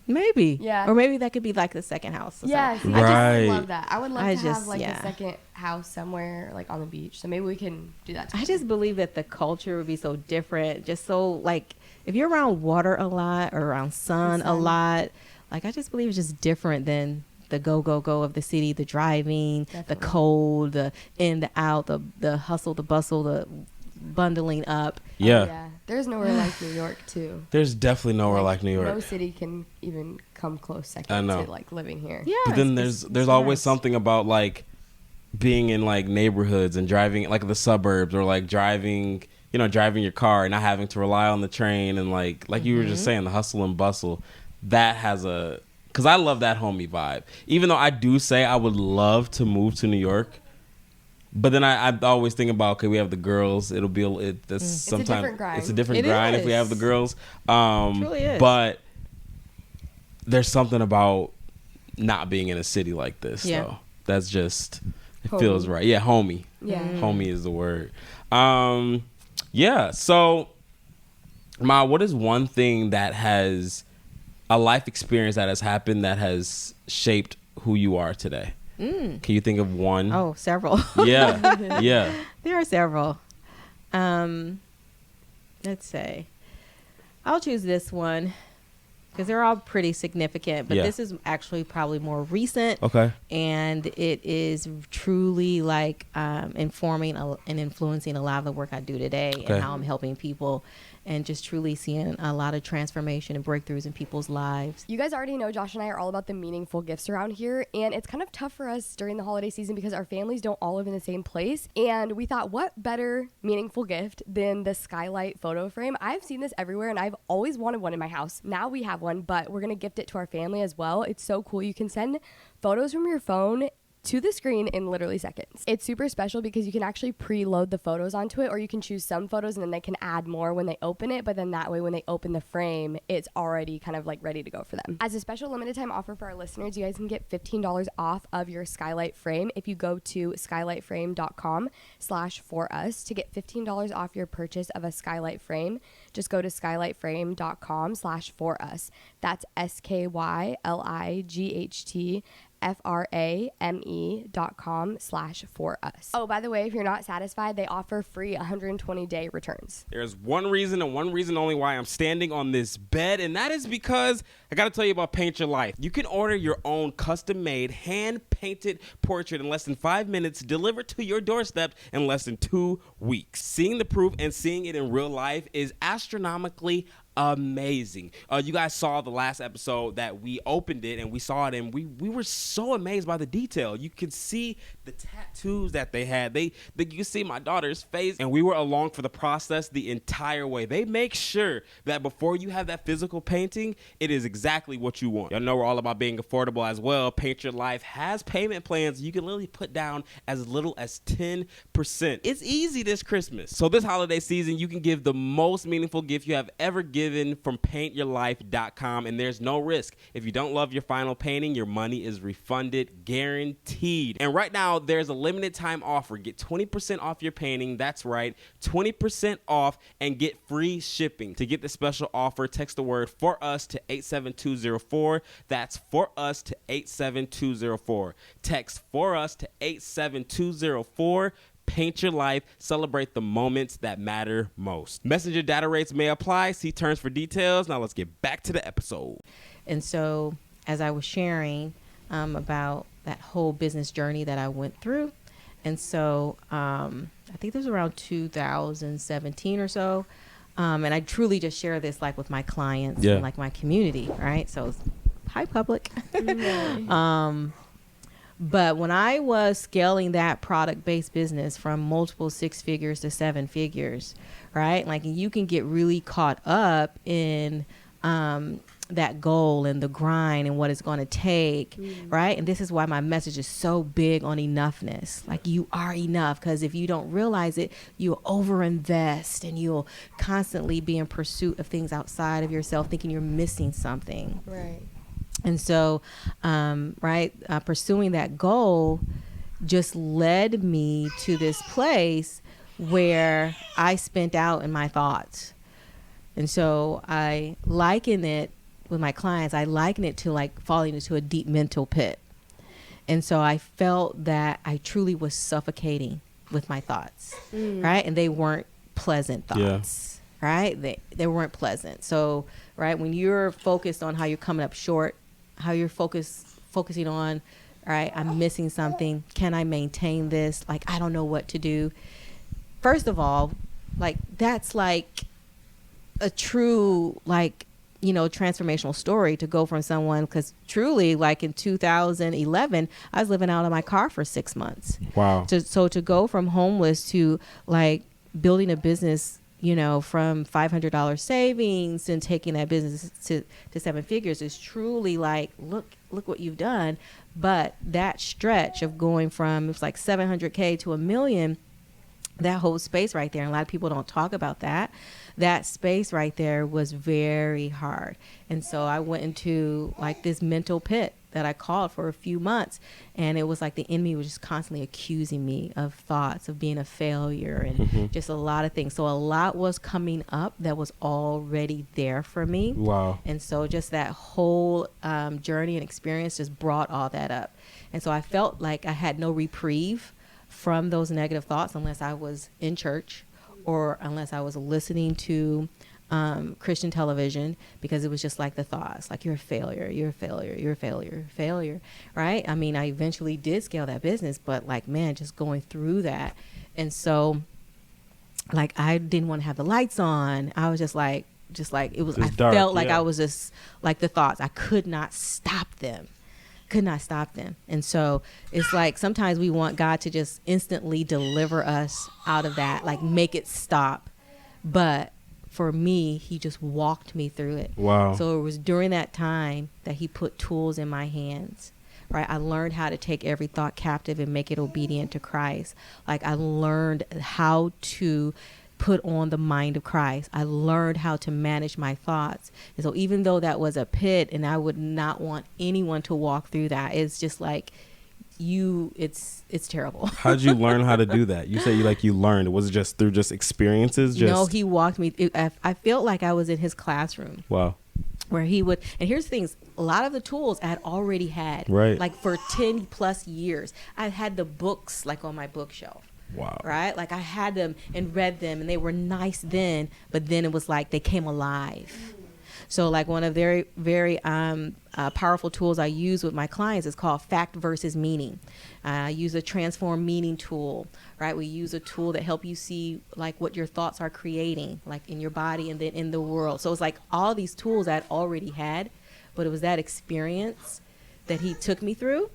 Maybe. Yeah. Or maybe that could be like the second house. Or Yeah, something. see, I Right. just love that. I would love I to have just- like yeah. a second house somewhere like on the beach. So maybe we can do that. I together. just believe that the culture would be so different. Just so like if you're around water a lot or around sun a sun. lot, like I just believe it's just different than the go of the city, the driving, the Definitely. cold, the in, the out, the hustle, the bustle, the bundling up. yeah. Yeah, there's nowhere like New York too. There's definitely nowhere like New York. No city can even come close I second know. to like living here. Yeah. But then it's there's always nice. something about like being in like neighborhoods and driving like the suburbs or like driving your car and not having to rely on the train and like you were just saying, the hustle and bustle. That has because I love that homey vibe. Even though I do say I would love to move to New York, but then I always think about, okay, we have the girls. It'll be sometimes different grind. it's a different It grind if we is. have the girls. truly is. But there's something about not being in a city like this. Yeah. though. That's just it Homey. feels right. Yeah, homey. Yeah. Homey is the word. Yeah. So, Ma, what is one thing that has a life experience that has happened that has shaped who you are today? Can you think of one? Oh, several. Yeah. Yeah. There are several. Let's say I'll choose this one because they're all pretty significant, but Yeah. this is actually probably more recent. Okay. And it is truly like informing and influencing a lot of the work I do today Okay. and how I'm helping people and just truly seeing a lot of transformation and breakthroughs in people's lives. You guys already know Josh and I are all about the meaningful gifts around here, and it's kind of tough for us during the holiday season because our families don't all live in the same place. And we thought, what better meaningful gift than the skylight photo frame? I've seen this everywhere, and I've always wanted one in my house. Now we have one, but we're gonna gift it to our family as well. It's so cool. You can send photos from your phone to the screen in literally seconds. It's super special because you can actually preload the photos onto it, or you can choose some photos and then they can add more when they open it, but then that way when they open the frame, it's already kind of like ready to go for them. As a special limited time offer for our listeners, you guys can get $15 off of your skylight frame if you go to skylightframe.com/forus to get $15 off your purchase of a skylight frame. Just go to skylightframe.com/forus. That's SKYLIGHT frame.com/forus. Oh, by the way, if you're not satisfied, they offer free 120-day returns. There's one reason and one reason only why I'm standing on this bed, and that is because I got to tell you about Paint Your Life. You can order your own custom-made, hand-painted portrait in less than 5 minutes, delivered to your doorstep in less than 2 weeks. Seeing the proof and seeing it in real life is astronomically amazing. You guys saw the last episode that we opened it and we saw it, and we were so amazed by the detail. You could see the tattoos that they had. You could see my daughter's face, and we were along for the process the entire way. They make sure that before you have that physical painting, it is exactly what you want. Y'all know we're all about being affordable as well. Paint Your Life has payment plans you can literally put down as little as 10%. It's easy this Christmas. So this holiday season, you can give the most meaningful gift you have ever given from paintyourlife.com, and there's no risk. If you don't love your final painting, your money is refunded, guaranteed. And right now, there's a limited time offer. Get 20% off your painting. That's right, 20% off, and get free shipping. To get the special offer, text the word "for us" to 87204. That's "for us" to 87204. Text "for us" to 87204. Paint Your Life. Celebrate the moments that matter most. Messenger data rates may apply. See terms for details. Now let's get back to the episode. And so as I was sharing about that whole business journey that I went through, and so I think this was around 2017 or so, and I truly just share this like with my clients and like my community, right? So hi, public. But when I was scaling that product-based business from multiple 6 figures to 7 figures, right? Like you can get really caught up in that goal and the grind and what it's going to take, right? And this is why my message is so big on enoughness. Like you are enough, because if you don't realize it, you'll overinvest and you'll constantly be in pursuit of things outside of yourself, thinking you're missing something. Right. And so, pursuing that goal just led me to this place where I spent out in my thoughts. And so I liken it with my clients, I liken it to like falling into a deep mental pit. And so I felt that I truly was suffocating with my thoughts, right? And they weren't pleasant thoughts, right? They weren't pleasant. So, right, when you're focused on how you're coming up short, how you're focusing on, all right, I'm missing something. Can I maintain this? Like, I don't know what to do. First of all, like, that's like a true, like, you know, transformational story to go from someone, because truly, like in 2011, I was living out of my car for 6 months. Wow. So to go from homeless to like building a business, you know, from $500 savings and taking that business to 7 figures is truly like, look what you've done. But that stretch of going from, it's like 700K to $1 million, that whole space right there, and a lot of people don't talk about that. That space right there was very hard. And so I went into like this mental pit that I called for a few months. And it was like the enemy was just constantly accusing me of thoughts of being a failure and just a lot of things. So a lot was coming up that was already there for me. Wow. And so just that whole journey and experience just brought all that up. And so I felt like I had no reprieve from those negative thoughts unless I was in church or unless I was listening to Christian television, because it was just like the thoughts, like, you're a failure, you're a failure, you're a failure, you're a failure, right? I mean, I eventually did scale that business, but like, man, just going through that. And so like, I didn't want to have the lights on. I was just like it was, I dark, felt like I was just like the thoughts. I could not stop them. And so it's like sometimes we want God to just instantly deliver us out of that, like make it stop. But for me, he just walked me through it. Wow. So it was during that time that he put tools in my hands, right? I learned how to take every thought captive and make it obedient to Christ. Like, I learned how to put on the mind of Christ. I learned how to manage my thoughts. And so even though that was a pit and I would not want anyone to walk through that, it's just like it's terrible. How'd you learn how to do that? You say you learned. Was it just through experiences? No, he walked me. I felt like I was in his classroom. Wow. where he would, and here's the things, a lot of the tools I had already had, right, like for 10 plus years. I had the books like on my bookshelf. Wow. Right? Like I had them and read them, and they were nice then, but then it was like they came alive. So like one of very, very powerful tools I use with my clients is called fact versus meaning. I use a transform meaning tool, right? We use a tool that help you see like what your thoughts are creating, like in your body and then in the world. So it's like all these tools I'd already had, but it was that experience that he took me through.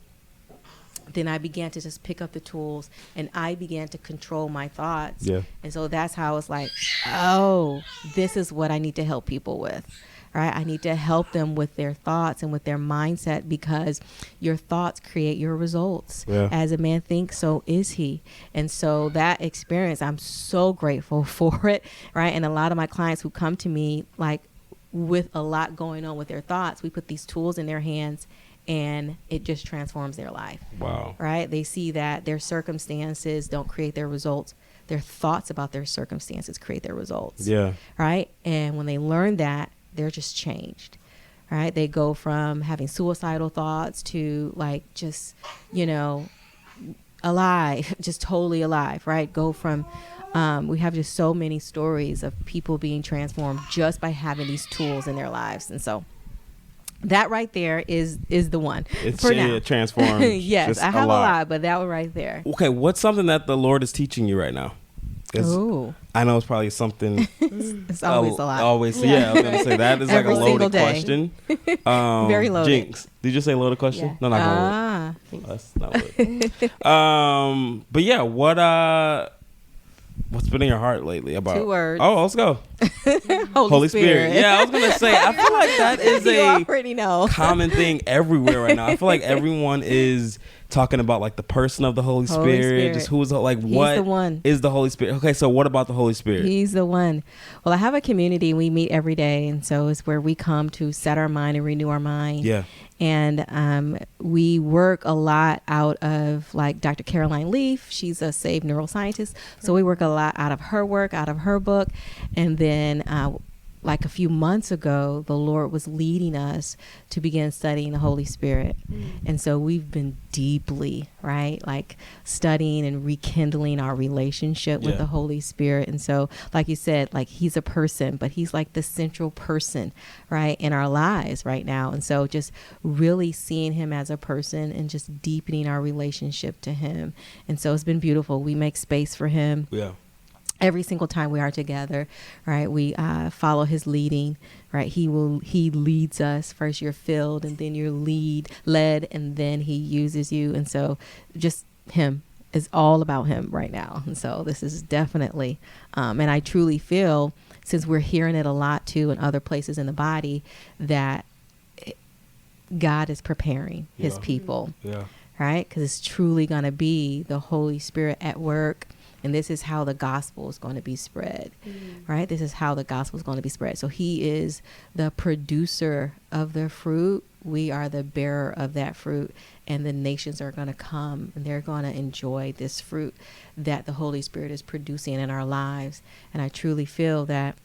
Then I began to just pick up the tools, and I began to control my thoughts. Yeah. And so that's how it's like, oh, this is what I need to help people with. Right? I need to help them with their thoughts and with their mindset, because your thoughts create your results. Yeah. As a man thinks, so is he. And so that experience, I'm so grateful for it. Right? And a lot of my clients who come to me like with a lot going on with their thoughts, we put these tools in their hands, and it just transforms their life. Wow. Right? They see that their circumstances don't create their results. Their thoughts about their circumstances create their results. Yeah. Right? And when they learn that, they're just changed. Right? They go from having suicidal thoughts to like just, you know, alive, just totally alive. Right? Go from, we have just so many stories of people being transformed just by having these tools in their lives. And so that right there is the one. It's for now. Transformed. Yes, I have a lot, but that one right there. Okay, what's something that the Lord is teaching you right now? Ooh. I know it's probably something. It's always a lot. Always, yeah. I was gonna say that is like a loaded question. Very loaded. Jinx, did you say loaded question? Yeah. No, not loaded. That's not loaded. But yeah, what's been in your heart lately about? 2 words. Oh, let's go. Holy Spirit. Yeah, I was gonna say. I feel like that is You a already know. common thing everywhere right now. I feel like everyone is talking about like the person of the Holy Spirit. Just who is like what the one. is the Holy Spirit? Okay, so what about the Holy Spirit? He's the one. Well, I have a community. We meet every day, and so it's where we come to set our mind and renew our mind. Yeah. And we work a lot out of like Dr. Caroline Leaf. She's a saved neuroscientist. So we work a lot out of her work, out of her book. And then like a few months ago, the Lord was leading us to begin studying the Holy Spirit. And so we've been deeply, right, like studying and rekindling our relationship with the Holy Spirit. And so, like you said, like he's a person, but he's like the central person, right, in our lives right now. And so just really seeing him as a person and just deepening our relationship to him. And so it's been beautiful. We make space for him. Yeah. Every single time we are together, right, we follow his leading, right? He leads us. First you're filled, and then you're led, and then he uses you. And so just him is all about him right now. And so this is definitely, and I truly feel, since we're hearing it a lot too in other places in the body, that God is preparing his people, right? Because it's truly going to be the Holy Spirit at work. And this is how the gospel is going to be spread, right? This is how the gospel is going to be spread. So he is the producer of the fruit. We are the bearer of that fruit. And the nations are going to come, and they're going to enjoy this fruit that the Holy Spirit is producing in our lives. And I truly feel that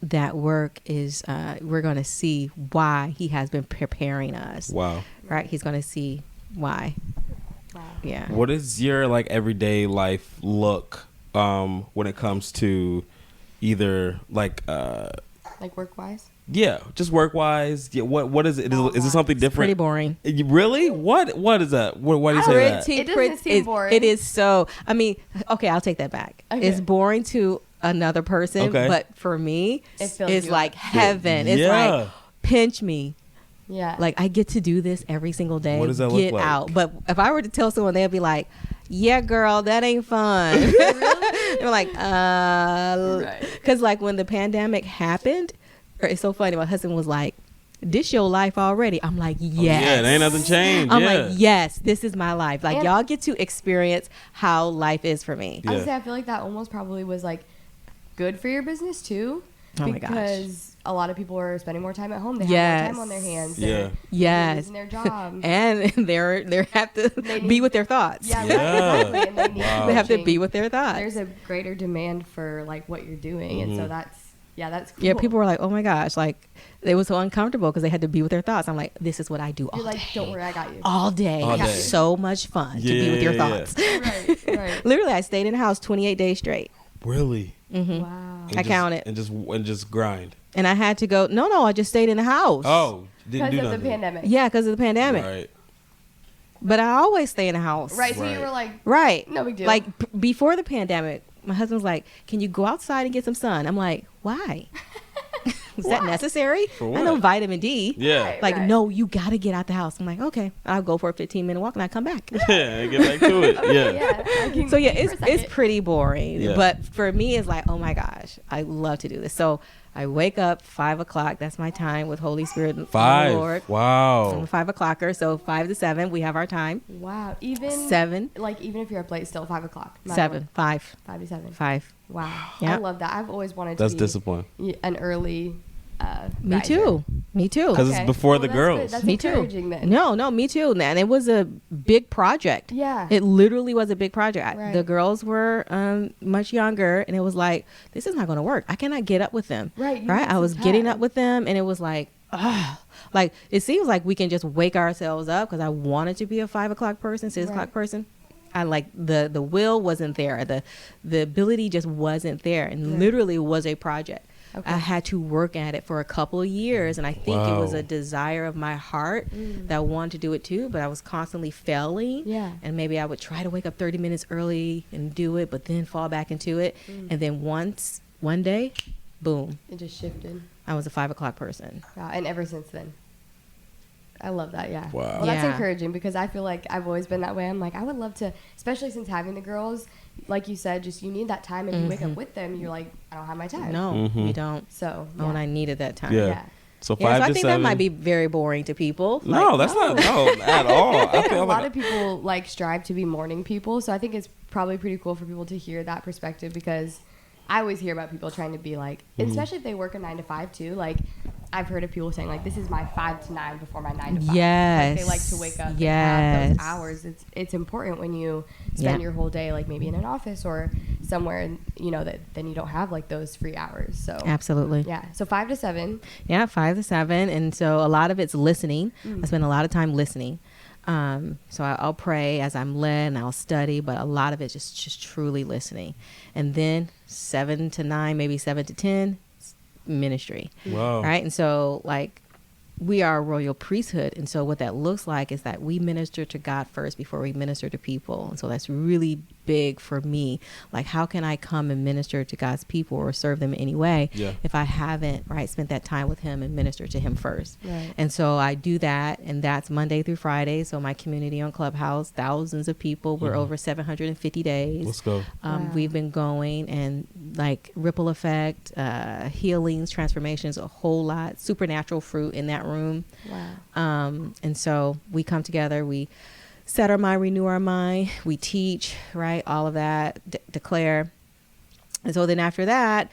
that work is, we're going to see why he has been preparing us. Wow. Right? He's going to see why. Wow. Yeah. What is your like everyday life look when it comes to either like work wise? Yeah, just work wise. Yeah, what is it? Is it something different? Pretty boring. Really? What is that? Why do you say that? It doesn't seem boring. It is so. I mean, okay, I'll take that back. Okay. It's boring to another person, but for me, it's like heaven. It's like pinch me. Yeah. Like I get to do this every single day. What does that look like? Out. But if I were to tell someone, they'd be like, "Yeah, girl, that ain't fun." They're like, because like when the pandemic happened, it's so funny. My husband was like, "This your life already?" I'm like, "Yes." Oh, yeah, there ain't nothing changed. I'm like, "Yes, this is my life." Like and y'all get to experience how life is for me. I would say I feel like that almost probably was like good for your business too. Oh my gosh. Because a lot of people are spending more time at home. They have more time on their hands. Yeah. They're losing their job. And they have to be with their thoughts. Yeah. Exactly. And They have to be with their thoughts. There's a greater demand for like what you're doing, and so Yeah, that's cool. Yeah, people were like, oh my gosh, like they were so uncomfortable because they had to be with their thoughts. I'm like, this is what I do all You're day. like, don't worry, I got you. All day. All day. It's so much fun to be with your thoughts. Right. Literally, I stayed in the house 28 days straight. Really? Mm-hmm. Wow. I counted. And just grind. And I had to go, no, I just stayed in the house. Oh, didn't Because do of nothing. the pandemic. Yeah, because of the pandemic. Right. But I always stay in the house. Right, so you Right. were like, Right. no big deal. Like before the pandemic, my husband was like, can you go outside and get some sun? I'm like, why? Is that necessary? For I know what? vitamin D. Yeah. Right. Like, no, you got to get out the house. I'm like, okay, I'll go for a 15-minute walk and I come back. Yeah, get back to it. Yeah. yeah. I can So yeah, for a it's second. pretty boring. Yeah. But for me, it's like, oh my gosh, I love to do this. So I wake up 5 o'clock. That's my time with Holy Spirit and the 5. Lord. I'm Wow. a 5 o'clocker. So 5 to 7, we have our time. Wow. Even 7, like even if you're up late, still 5 o'clock. no matter 7, 5, what. 5 to 7. 5. Wow. Yeah. I love that. I've always wanted That's to be discipline. an early. Me riser. too. Me too. Because it's before the that's girls. good. That's Me too. encouraging then. No, me too. And it was a big project. Yeah. It literally was a big project. Right. The girls were much younger, and it was like, this is not going to work. I cannot get up with them. Right, you Right. need I some was getting time. up with them, and it was like, like it seems like we can just wake ourselves up because I wanted to be a 5 o'clock person, 6 o'clock Right. person. I like the will wasn't there. The ability just wasn't there, and Right. literally was a project. Okay. I had to work at it for a couple of years, and I think it was Wow. a desire of my heart that I wanted to do it too, but I was constantly failing. Yeah. And maybe I would try to wake up 30 minutes early and do it, but then fall back into it. And then one day, boom, It just shifted. I was a 5 o'clock person. Wow. And ever since then. I love that. Yeah. Wow. Well, that's Yeah. encouraging because I feel like I've always been that way. I'm like, I would love to, especially since having the girls, like you said, just you need that time, and you wake up with them, you're like, I don't have my time. No, you don't. So. Oh, and I Yeah. needed that time. Yeah. Yeah. So 5 Yeah, so I to think 7. that might be very boring to people. No, Like, that's not at all. I I think feel a lot like of people like strive to be morning people, so I think it's probably pretty cool for people to hear that perspective because I always hear about people trying to be like, especially if they work a 9 to 5 too. Like I've heard of people saying like, this is my 5 to 9 before my 9 to 5. Yes. Like they like to wake up and have Yes. those hours. It's important when you spend Yeah. your whole day like maybe in an office or somewhere, and you know that then you don't have like those free hours. So Absolutely. yeah. So 5 to 7. Yeah, 5 to 7. And so a lot of it's listening. I spend a lot of time listening. So I'll pray as I'm led and I'll study, but a lot of it's just truly listening. And then 7 to 9, maybe 7 to 10, ministry. wow. Right. And so like we are a royal priesthood. And so what that looks like is that we minister to God first before we minister to people. And so that's really big for me. Like, how can I come and minister to God's people or serve them in any way Yeah. if I haven't, right, spent that time with him and minister to him first? Right. And so I do that, and that's Monday through Friday. So my community on Clubhouse, thousands of people. We're over 750 days. Let's go. Wow. We've been going, and like ripple effect, healings, transformations, a whole lot, supernatural fruit in that room. Wow. And so we come together, we set our mind, renew our mind, we teach, right? All of that, declare. And so then after that,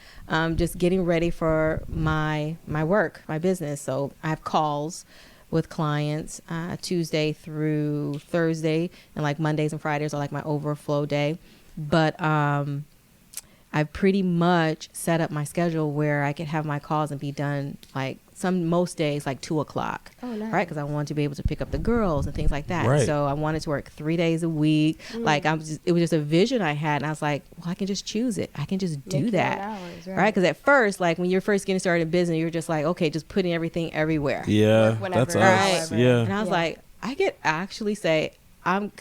just getting ready for my work, my business. So I have calls with clients Tuesday through Thursday, and like Mondays and Fridays are like my overflow day. But I've pretty much set up my schedule where I could have my calls and be done like most days like 2 o'clock. Oh, nice. Right, because I wanted to be able to pick up the girls and things like that. Right. So I wanted to work 3 days a week. Like it was just a vision I had, and I was like, well, I can just choose it. I can just Make do your that. own hours, Right, because at first, like when you're first getting started in business, you're just like, okay, just putting everything everywhere. Yeah, Work whenever, that's us. however. Yeah. And I was Yeah. like, I could actually say I'm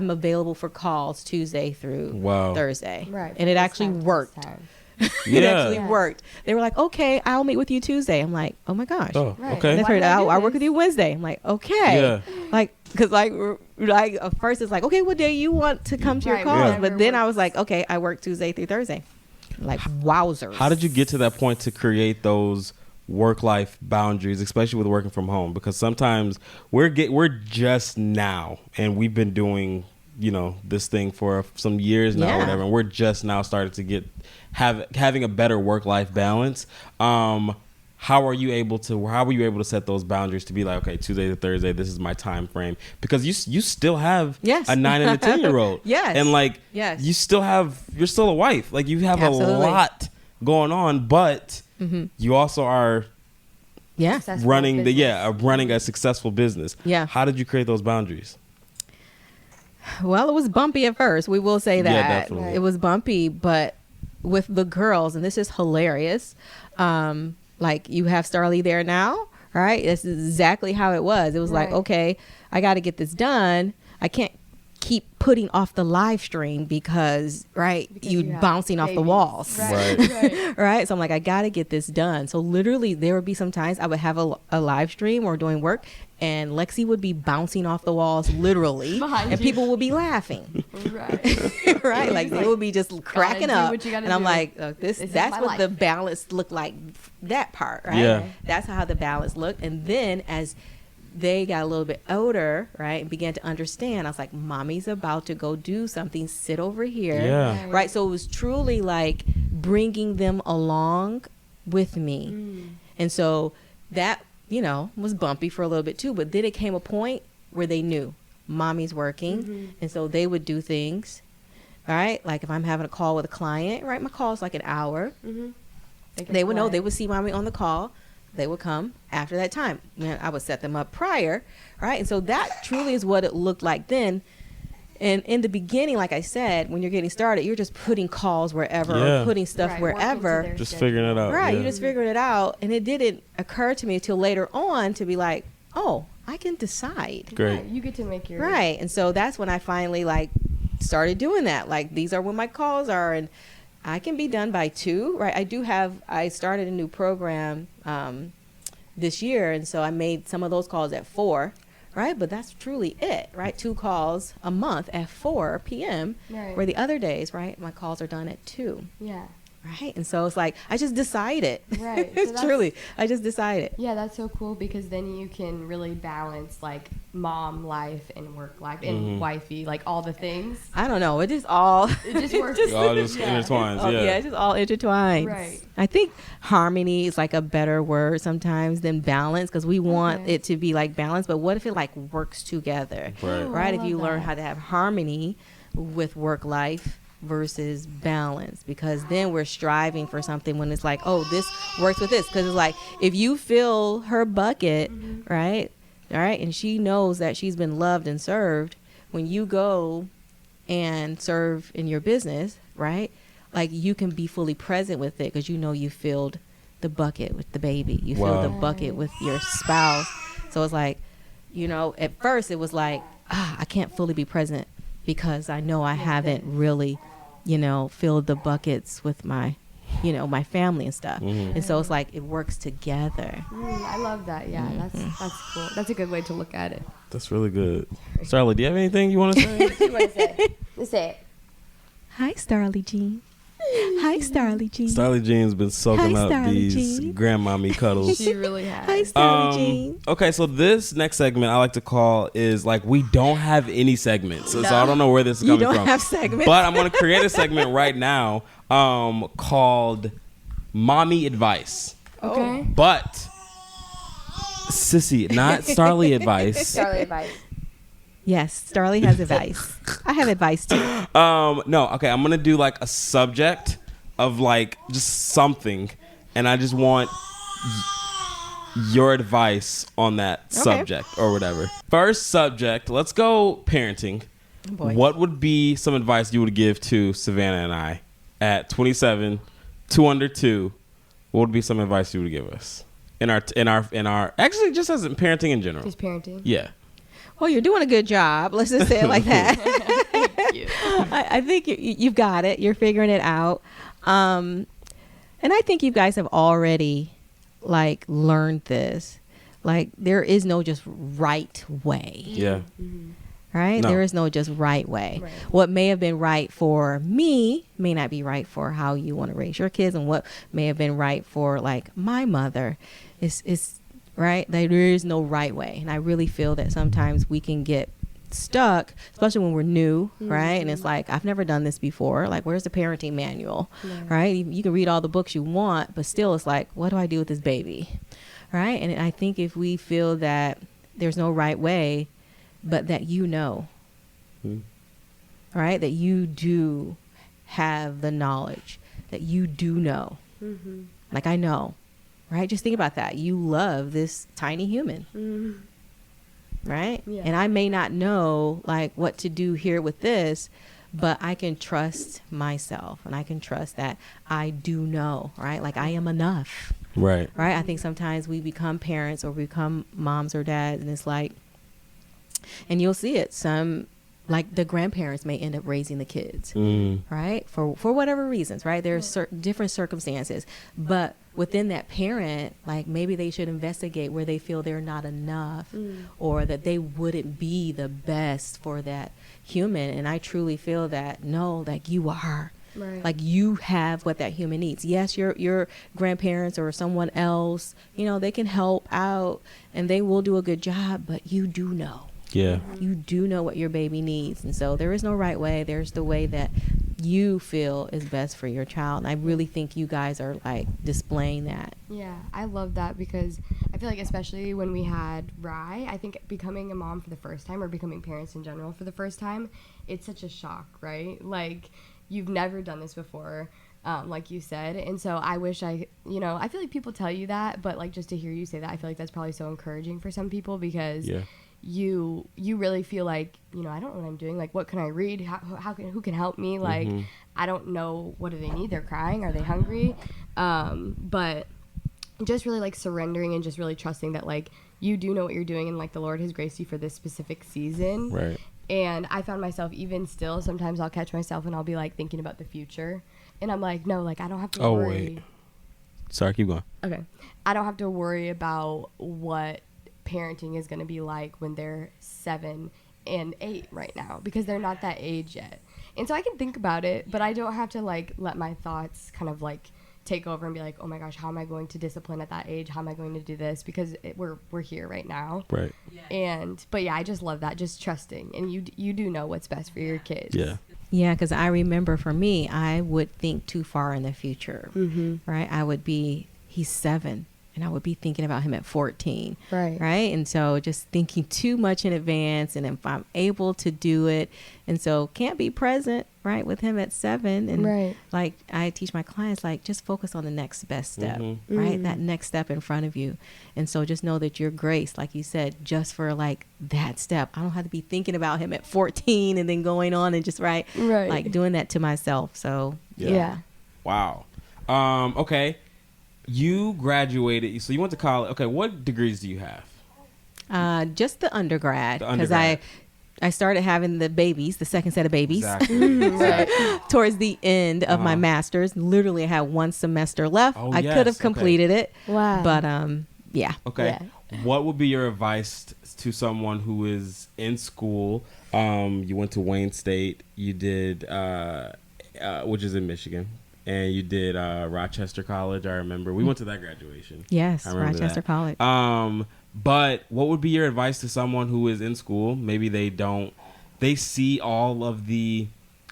available for calls Tuesday through Wow. Thursday. Right. And it This actually time to this worked. time. It Yeah. actually Yeah. worked. They were like, okay, I'll meet with you Tuesday. I'm like, oh my gosh. Oh, Right. okay. And Why heard, did I do I'll work this? with you Wednesday. I'm like, okay. Yeah. Like, because like at first it's like, okay, what day you want to come to your Right, calls? whatever But then I works. was like, okay, I work Tuesday through Thursday. Like, wowzers. How did you get to that point to create those work-life boundaries, especially with working from home? Because sometimes we're just now, and we've been doing, this thing for some years now, Yeah. or whatever, and we're just now starting to having a better work-life balance. How were you able to set those boundaries to be like, okay, Tuesday to Thursday, this is my time frame? Because you still have Yes. a 9 and a 10-year-old. Yes. And Yes. you're still a wife. Like, you have Absolutely. a lot going on, but you also are running running a successful business. Yeah. How did you create those boundaries? Well, it was bumpy at first. We will say that. Yeah, definitely. It was bumpy, but with the girls, and this is hilarious. Like, you have Starly there now, right? This is exactly how it was. It was like, okay, I got to get this done. I can't keep putting off the live stream because you bouncing off the walls. Right. So I'm like, I got to get this done. So literally there would be some times I would have a live stream or doing work, and Lexi would be bouncing off the walls literally, and people would be laughing. Right. Like they would be just cracking up. And I'm like, that's what the balance looked like, that part, right? Yeah. That's how the balance looked. And then as they got a little bit older, right, and began to understand, I was like, mommy's about to go do something, sit over here. Yeah. Right. So it was truly like bringing them along with me. And so that, was bumpy for a little bit too, but then it came a point where they knew mommy's working. And so they would do things, right? Like if I'm having a call with a client, right, my call is like an hour. They would know, they would see mommy on the call. They would come after that time. I would set them up prior, right? And so that truly is what it looked like then. And in the beginning, like I said, when you're getting started, you're just putting calls wherever or putting stuff wherever. Just figuring it out. Right, you're just figuring it out. And it didn't occur to me until later on to be like, oh, I can decide. Great. You get to make your... Right. And so that's when I finally started doing that. Like, these are when my calls are, and I can be done by 2, right? I started a new program this year, and so I made some of those calls at 4, right? But that's truly it, right? 2 calls a month at 4 p.m. Where the other days, right, my calls are done at 2. Yeah. Right. And so it's like, I just decided. Right. It's truly, I just decided. Yeah, that's so cool, because then you can really balance like mom life and work life and wifey, like all the things. I don't know. It just works. It all just intertwines. It's just all intertwined. Right. I think harmony is like a better word sometimes than balance, because we want it to be like balance, but what if it like works together? Right. If you learn how to have harmony with work life versus balance, because then we're striving for something when it's like, oh, this works with this, because it's like, if you fill her bucket, right, all right, and she knows that she's been loved and served, when you go and serve in your business, right, like you can be fully present with it because you filled the bucket with the baby, you filled the bucket with your spouse. So it's like, at first it was like, I can't fully be present because I know I haven't really, filled the buckets with my, my family and stuff. And so it's like, it works together. I love that. Yeah, that's cool. That's a good way to look at it. That's really good. Starly, do you have anything you want to say? What do you want to say? Let's say it. Hi, Starly Jean. Hi, Starly Jean. Starly Jean's been soaking up these grandmommy cuddles. She really has. Hi, Starly Jean. Okay, so this next segment I like to call is like, we don't have any segments. So I don't know where this is coming from. You don't have segments. But I'm going to create a segment right now called Mommy Advice. Okay. But, Sissy, not Starly Advice. Starly advice. Yes, Starly has advice. I have advice too. No, okay, I'm gonna do like a subject of like just something, and I just want your advice on that subject or whatever. First subject, let's go parenting. Boy. What would be some advice you would give to Savannah and I at 27, 2 under 2? What would be some advice you would give us in our actually just as in parenting in general? Just parenting. Yeah. Well, you're doing a good job. Let's just say it like that. Thank you. I think you've got it. You're figuring it out. And I think you guys have already like learned this. Like, there is no just right way. Yeah. Right? No. There is no just right way. Right. What may have been right for me may not be right for how you want to raise your kids, and what may have been right for like my mother is right? There is no right way. And I really feel that sometimes we can get stuck, especially when we're new, right? And it's like, I've never done this before. Like, where's the parenting manual, right? You can read all the books you want, but still it's like, what do I do with this baby, right? And I think if we feel that there's no right way, but that right? That you do have the knowledge, that you do know, Like, I know, right? Just think about that. You love this tiny human, right? Yeah. And I may not know like what to do here with this, but I can trust myself, and I can trust that I do know, right? Like, I am enough. Right. Right. I think sometimes we become parents or become moms or dads, and it's like, and you'll see it. Some, like the grandparents may end up raising the kids, right? For whatever reasons, right? There's certain different circumstances, but within that parent, like maybe they should investigate where they feel they're not enough, or that they wouldn't be the best for that human. And I truly feel that, no, like you are. Right. Like you have what that human needs. Yes, your grandparents or someone else, you know, they can help out and they will do a good job, but you do know. Yeah. You do know what your baby needs. And so there is no right way. There's the way that you feel is best for your child. And I really think you guys are like displaying that. Yeah, I love that, because I feel like especially when we had Rye, I think becoming a mom for the first time, or becoming parents in general for the first time, it's such a shock, right? Like, you've never done this before, like you said. And so I wish I feel like people tell you that, but like just to hear you say that, I feel like that's probably so encouraging for some people, because you really feel like, I don't know what I'm doing. Like, what can I read? Who can help me? Like, I don't know. What do they need? They're crying. Are they hungry? But just really like surrendering and just really trusting that like you do know what you're doing, and like the Lord has graced you for this specific season. Right. And I found myself, even still, sometimes I'll catch myself and I'll be like thinking about the future, and I'm like, no, like I don't have to worry. Wait. Sorry, keep going. Okay. I don't have to worry about what parenting is going to be like when they're 7 and 8 right now, because they're not that age yet. And so I can think about it, but I don't have to like let my thoughts kind of like take over and be like, oh my gosh, how am I going to discipline at that age? How am I going to do this? Because we're here right now. Right. But yeah, I just love that, just trusting, and you do know what's best for your kids. Yeah, because I remember for me, I would think too far in the future, right? He's 7, and I would be thinking about him at 14, right? And so just thinking too much in advance, and if I'm able to do it, and so can't be present, right, with him at 7, and like I teach my clients, like just focus on the next best step, right? That next step in front of you, and so just know that you're graced, like you said, just for like that step. I don't have to be thinking about him at 14 and then going on and just like doing that to myself. So yeah. Wow. Okay. You graduated, so you went to college. Okay, what degrees do you have? Just the undergrad, because I started having the second set of babies, towards the end of my master's. Literally, I had 1 semester left. I could have completed it. Wow. But yeah. Okay. Yeah. What would be your advice to someone who is in school? You went to Wayne State. You did, which is in Michigan. And you did Rochester College. I remember we went to that graduation. Yes, Rochester College. But what would be your advice to someone who is in school? Maybe they see all of the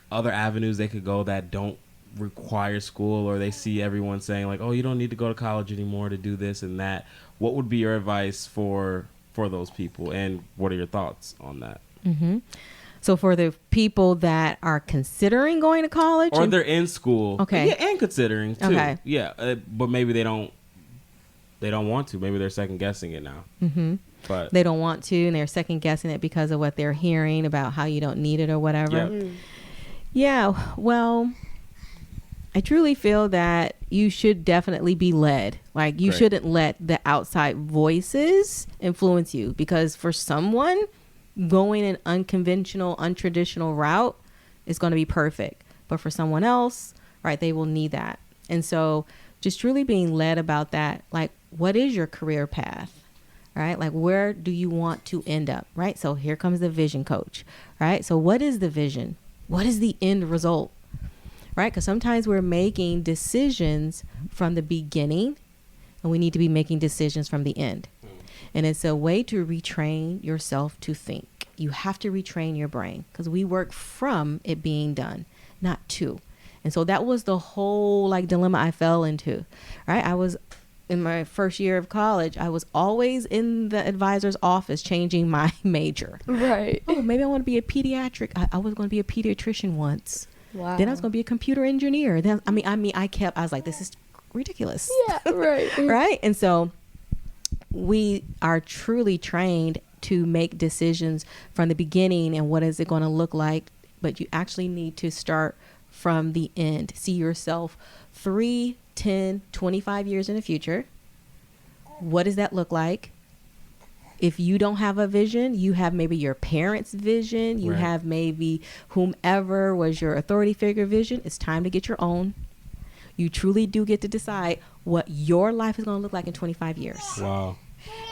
other avenues they could go that don't require school, or they see everyone saying like, oh, you don't need to go to college anymore to do this and that. What would be your advice for those people, and what are your thoughts on that? So for the people that are considering going to college, or they're in school, and considering too, but maybe they don't want to. Maybe they're second guessing it now. But they don't want to, and they're second guessing it because of what they're hearing about how you don't need it or whatever. Yeah. Well, I truly feel that you should definitely be led. Like you shouldn't let the outside voices influence you, because for someone, going an unconventional, untraditional route is going to be perfect. But for someone else, right, they will need that. And so just truly being led about that, like, what is your career path, right? Like, where do you want to end up, right? So here comes the vision coach, right? So what is the vision? What is the end result, right? Because sometimes we're making decisions from the beginning, and we need to be making decisions from the end. And it's a way to retrain yourself to think. You have to retrain your brain, because we work from it being done, not to. And so that was the whole like dilemma I fell into, right? I was in my first year of college. I was always in the advisor's office changing my major. Right. Oh, maybe I want to be a pediatric. I was going to be a pediatrician once. Wow. Then I was going to be a computer engineer. Then I was like, this is ridiculous. Yeah, right. Right. And so we are truly trained to make decisions from the beginning and what is it going to look like. But you actually need to start from the end. See yourself 3, 10, 25 years in the future. What does that look like? If you don't have a vision, you have maybe your parents' vision. You have maybe whomever was your authority figure vision. It's time to get your own. You truly do get to decide what your life is going to look like in 25 years. Wow.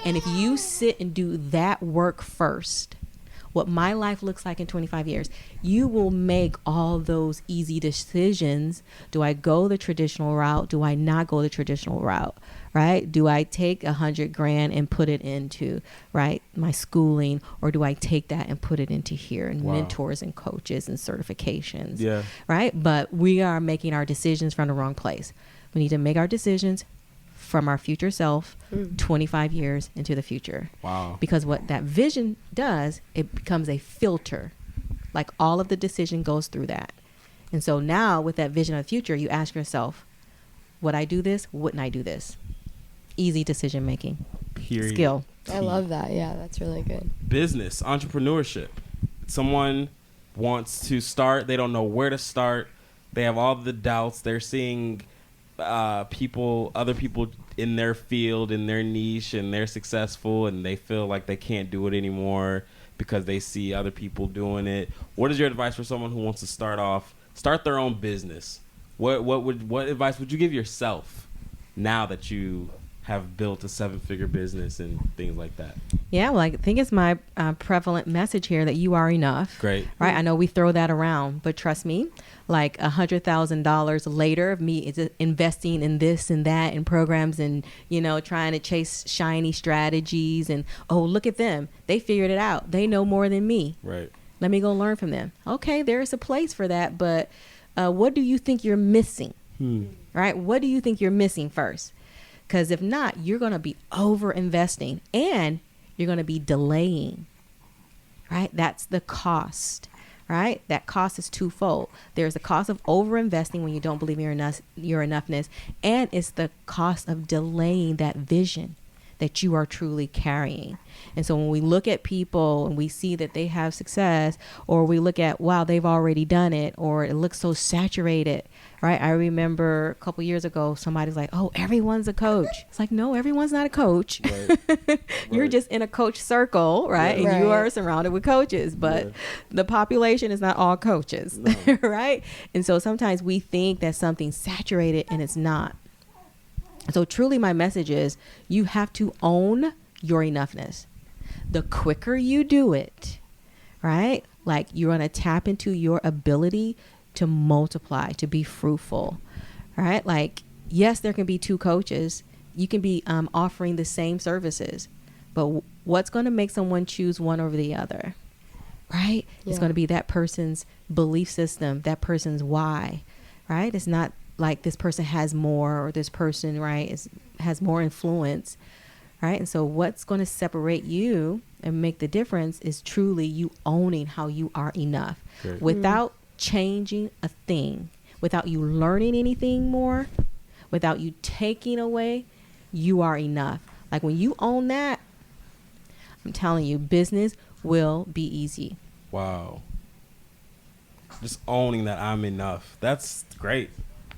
And if you sit and do that work first, what my life looks like in 25 years, you will make all those easy decisions. Do I go the traditional route? Do I not go the traditional route? Right? Do I take $100,000 and put it into, right, my schooling, or do I take that and put it into here and mentors and coaches and certifications? Yeah. Right? But we are making our decisions from the wrong place. We need to make our decisions from our future self 25 years into the future. Wow. Because what that vision does, it becomes a filter. Like all of the decision goes through that. And so now with that vision of the future, you ask yourself, would I do this? Wouldn't I do this? Easy decision making. Period. Skill. I love that. Yeah, that's really good. Business, entrepreneurship. Someone wants to start. They don't know where to start. They have all the doubts. They're seeing other people in their field, in their niche, and they're successful, and they feel like they can't do it anymore because they see other people doing it. What is your advice for someone who wants to start their own business? What advice would you give yourself now that you have built a 7-figure business and things like that? Yeah, well, I think it's my prevalent message here that you are enough. Great. Right? I know we throw that around, but trust me, like $100,000 later of me is investing in this and that and programs and, trying to chase shiny strategies and, oh, look at them. They figured it out. They know more than me. Right. Let me go learn from them. Okay, there's a place for that, but what do you think you're missing? Right? What do you think you're missing first? Because if not, you're going to be over investing and you're going to be delaying, right? That's the cost, right? That cost is twofold. There's the cost of over investing when you don't believe in your enoughness, and it's the cost of delaying that vision that you are truly carrying. And so when we look at people and we see that they have success, or we look at, wow, they've already done it, or it looks so saturated, right? I remember a couple years ago, somebody's like, oh, everyone's a coach. It's like, no, everyone's not a coach. Right. You're just in a coach circle, right? Yeah. And you are surrounded with coaches, but the population is not all coaches, right? And so sometimes we think that something's saturated and it's not. So truly my message is you have to own your enoughness. The quicker you do it, right? Like you're going to tap into your ability to multiply, to be fruitful, right? Like, yes, there can be 2 coaches. You can be offering the same services, but what's going to make someone choose one over the other, right? Yeah. It's going to be that person's belief system, that person's why, right? It's not like this person has more or this person, right, has more influence, right? And so what's going to separate you and make the difference is truly you owning how you are enough. Great. Without changing a thing, without you learning anything more, without you taking away, you are enough. Like when you own that, I'm telling you, business will be easy. Wow. Just owning that I'm enough. That's great.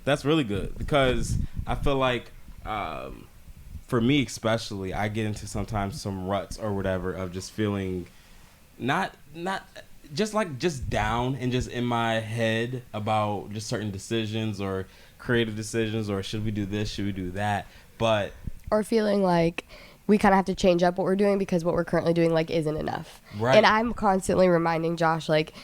That's really good, because I feel like for me especially, I get into sometimes some ruts or whatever of just feeling not just down and just in my head about just certain decisions or creative decisions, or should we do this, should we do that, or feeling like we kind of have to change up what we're doing because what we're currently doing like isn't enough. Right. And I'm constantly reminding Josh, like,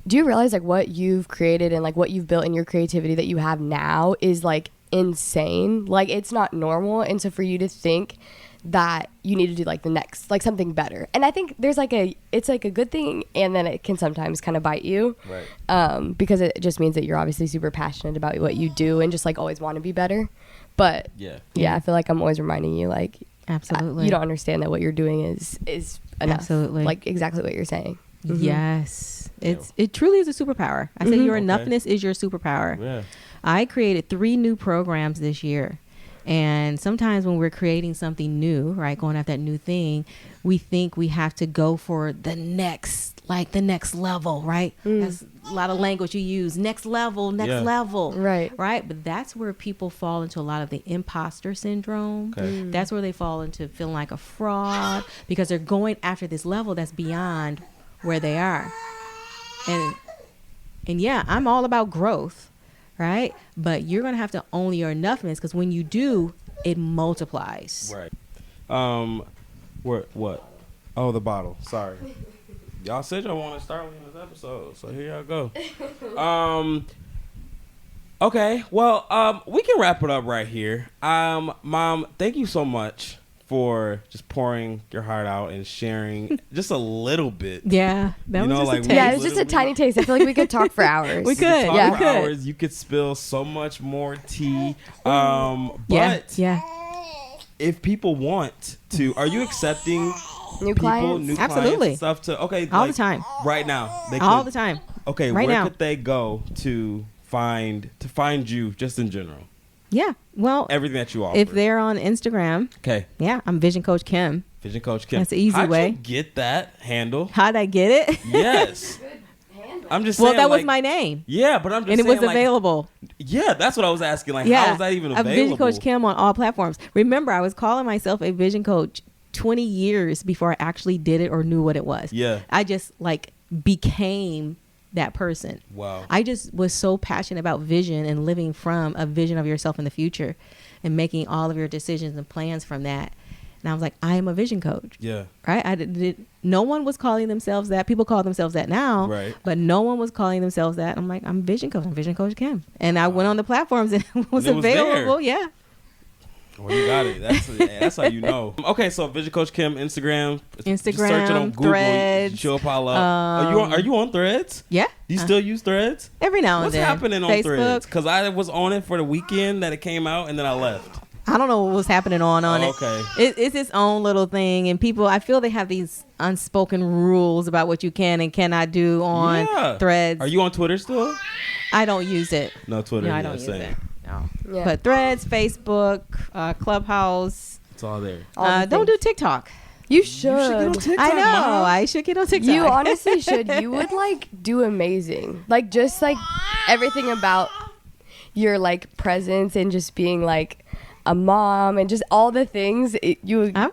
do you realize like what you've created and like what you've built in your creativity that you have now is like insane? Like it's not normal. And so for you to think that you need to do like the next, like something better. And I think there's like it's like a good thing, and then it can sometimes kind of bite you. Right. Because it just means that you're obviously super passionate about what you do and just like always want to be better. But yeah, I feel like I'm always reminding you, like, absolutely, you don't understand that what you're doing is enough. Absolutely. Like exactly what you're saying. Mm-hmm. Yes. It truly is a superpower. I say your enoughness is your superpower. Yeah. I created 3 new programs this year. And sometimes when we're creating something new, right, going after that new thing, we think we have to go for the next level, right? That's a lot of language you use. Next level. Right. Right. But that's where people fall into a lot of the imposter syndrome. Okay. That's where they fall into feeling like a fraud because they're going after this level that's beyond where they are. And yeah, I'm all about growth. Right. But you're going to have to own your enoughness because when you do, it multiplies. Right. What? Oh, the bottle. Sorry. Y'all said y'all want to start with this episode, so here y'all go. Okay. Well, we can wrap it up right here. Mom, thank you so much for just pouring your heart out and sharing just a little bit. Yeah, that was just a taste. Yeah, it was just a tiny taste. I feel like we could talk for hours. We could. Talk for hours. You could spill so much more tea. But if people want to, are you accepting new clients? Absolutely. Clients and stuff all the time. Right now. All the time. Okay, right where now. could they go to find you just in general? Yeah. Well, everything that you offer. If they're on Instagram, okay. Yeah, I'm Vision Coach Kim. Vision Coach Kim. That's the easy way. How'd you get that handle? How'd I get it? Yes. I'm just saying. Well, that was my name. Yeah, but I'm just saying. And it was like, available. Yeah, that's what I was asking. Like, how is that even available? Vision Coach Kim on all platforms. Remember, I was calling myself a Vision Coach 20 years before I actually did it or knew what it was. Yeah. I just became that person. Wow. I just was so passionate about vision and living from a vision of yourself in the future and making all of your decisions and plans from that. And I was like, I am a vision coach. Yeah. Right? No one was calling themselves that. People call themselves that now. Right. But no one was calling themselves that. I'm like, I'm Vision Coach. I'm Vision Coach Kim. And I went on the platforms and it was available. Yeah. Well, you got it. That's how you know. Okay, so Vision Coach Kim, Instagram. Just search it on Google. Threads. She'll pop up. Are you on Threads? Yeah. Do you still use Threads? Every now and What's then. happening on Facebook. Threads? Because I was on it for the weekend that it came out, and then I left. I don't know what was happening on it. Okay. It's its own little thing, and people, I feel they have these unspoken rules about what you can and cannot do on Threads. Are you on Twitter still? I don't use it. No, Twitter. No, I yeah, don't use same. it. No. Yeah. But Threads, Facebook, Clubhouse. It's all there. Don't do TikTok. You should. Get on TikTok, I know. Mom. I should get on TikTok. You honestly should. You would do amazing. Just everything about your presence and just being a mom and just all the things. I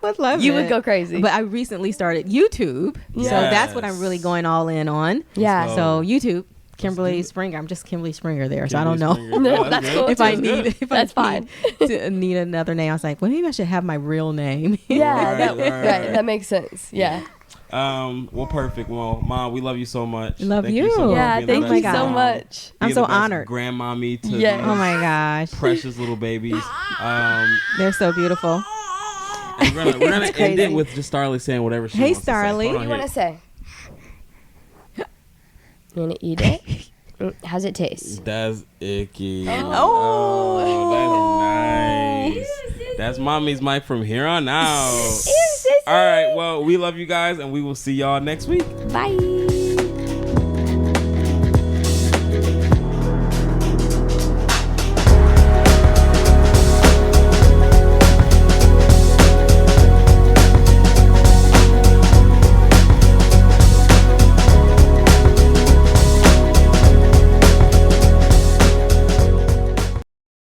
would love it. You would go crazy. But I recently started YouTube. Yes. So that's what I'm really going all in on. Yeah. So YouTube. Kimberly Springer. I'm just Kimberly Springer there, so I don't know. No, that's cool. If I need another name, I was like, well, maybe I should have my real name. Yeah, right. That makes sense. Yeah. Well, perfect. Well, Mom, we love you so much. Love thank you. So much yeah, thank you so much. I'm so honored. Grandmommy to oh my gosh, precious little babies. They're so beautiful. And we're gonna end it with just Starly saying whatever she wants to say. Starly, what do you want to say? You want to eat it? How's it taste? That's icky. Oh, that's nice. That's Mommy's mic from here on out. All right. Well, we love you guys, and we will see y'all next week. Bye.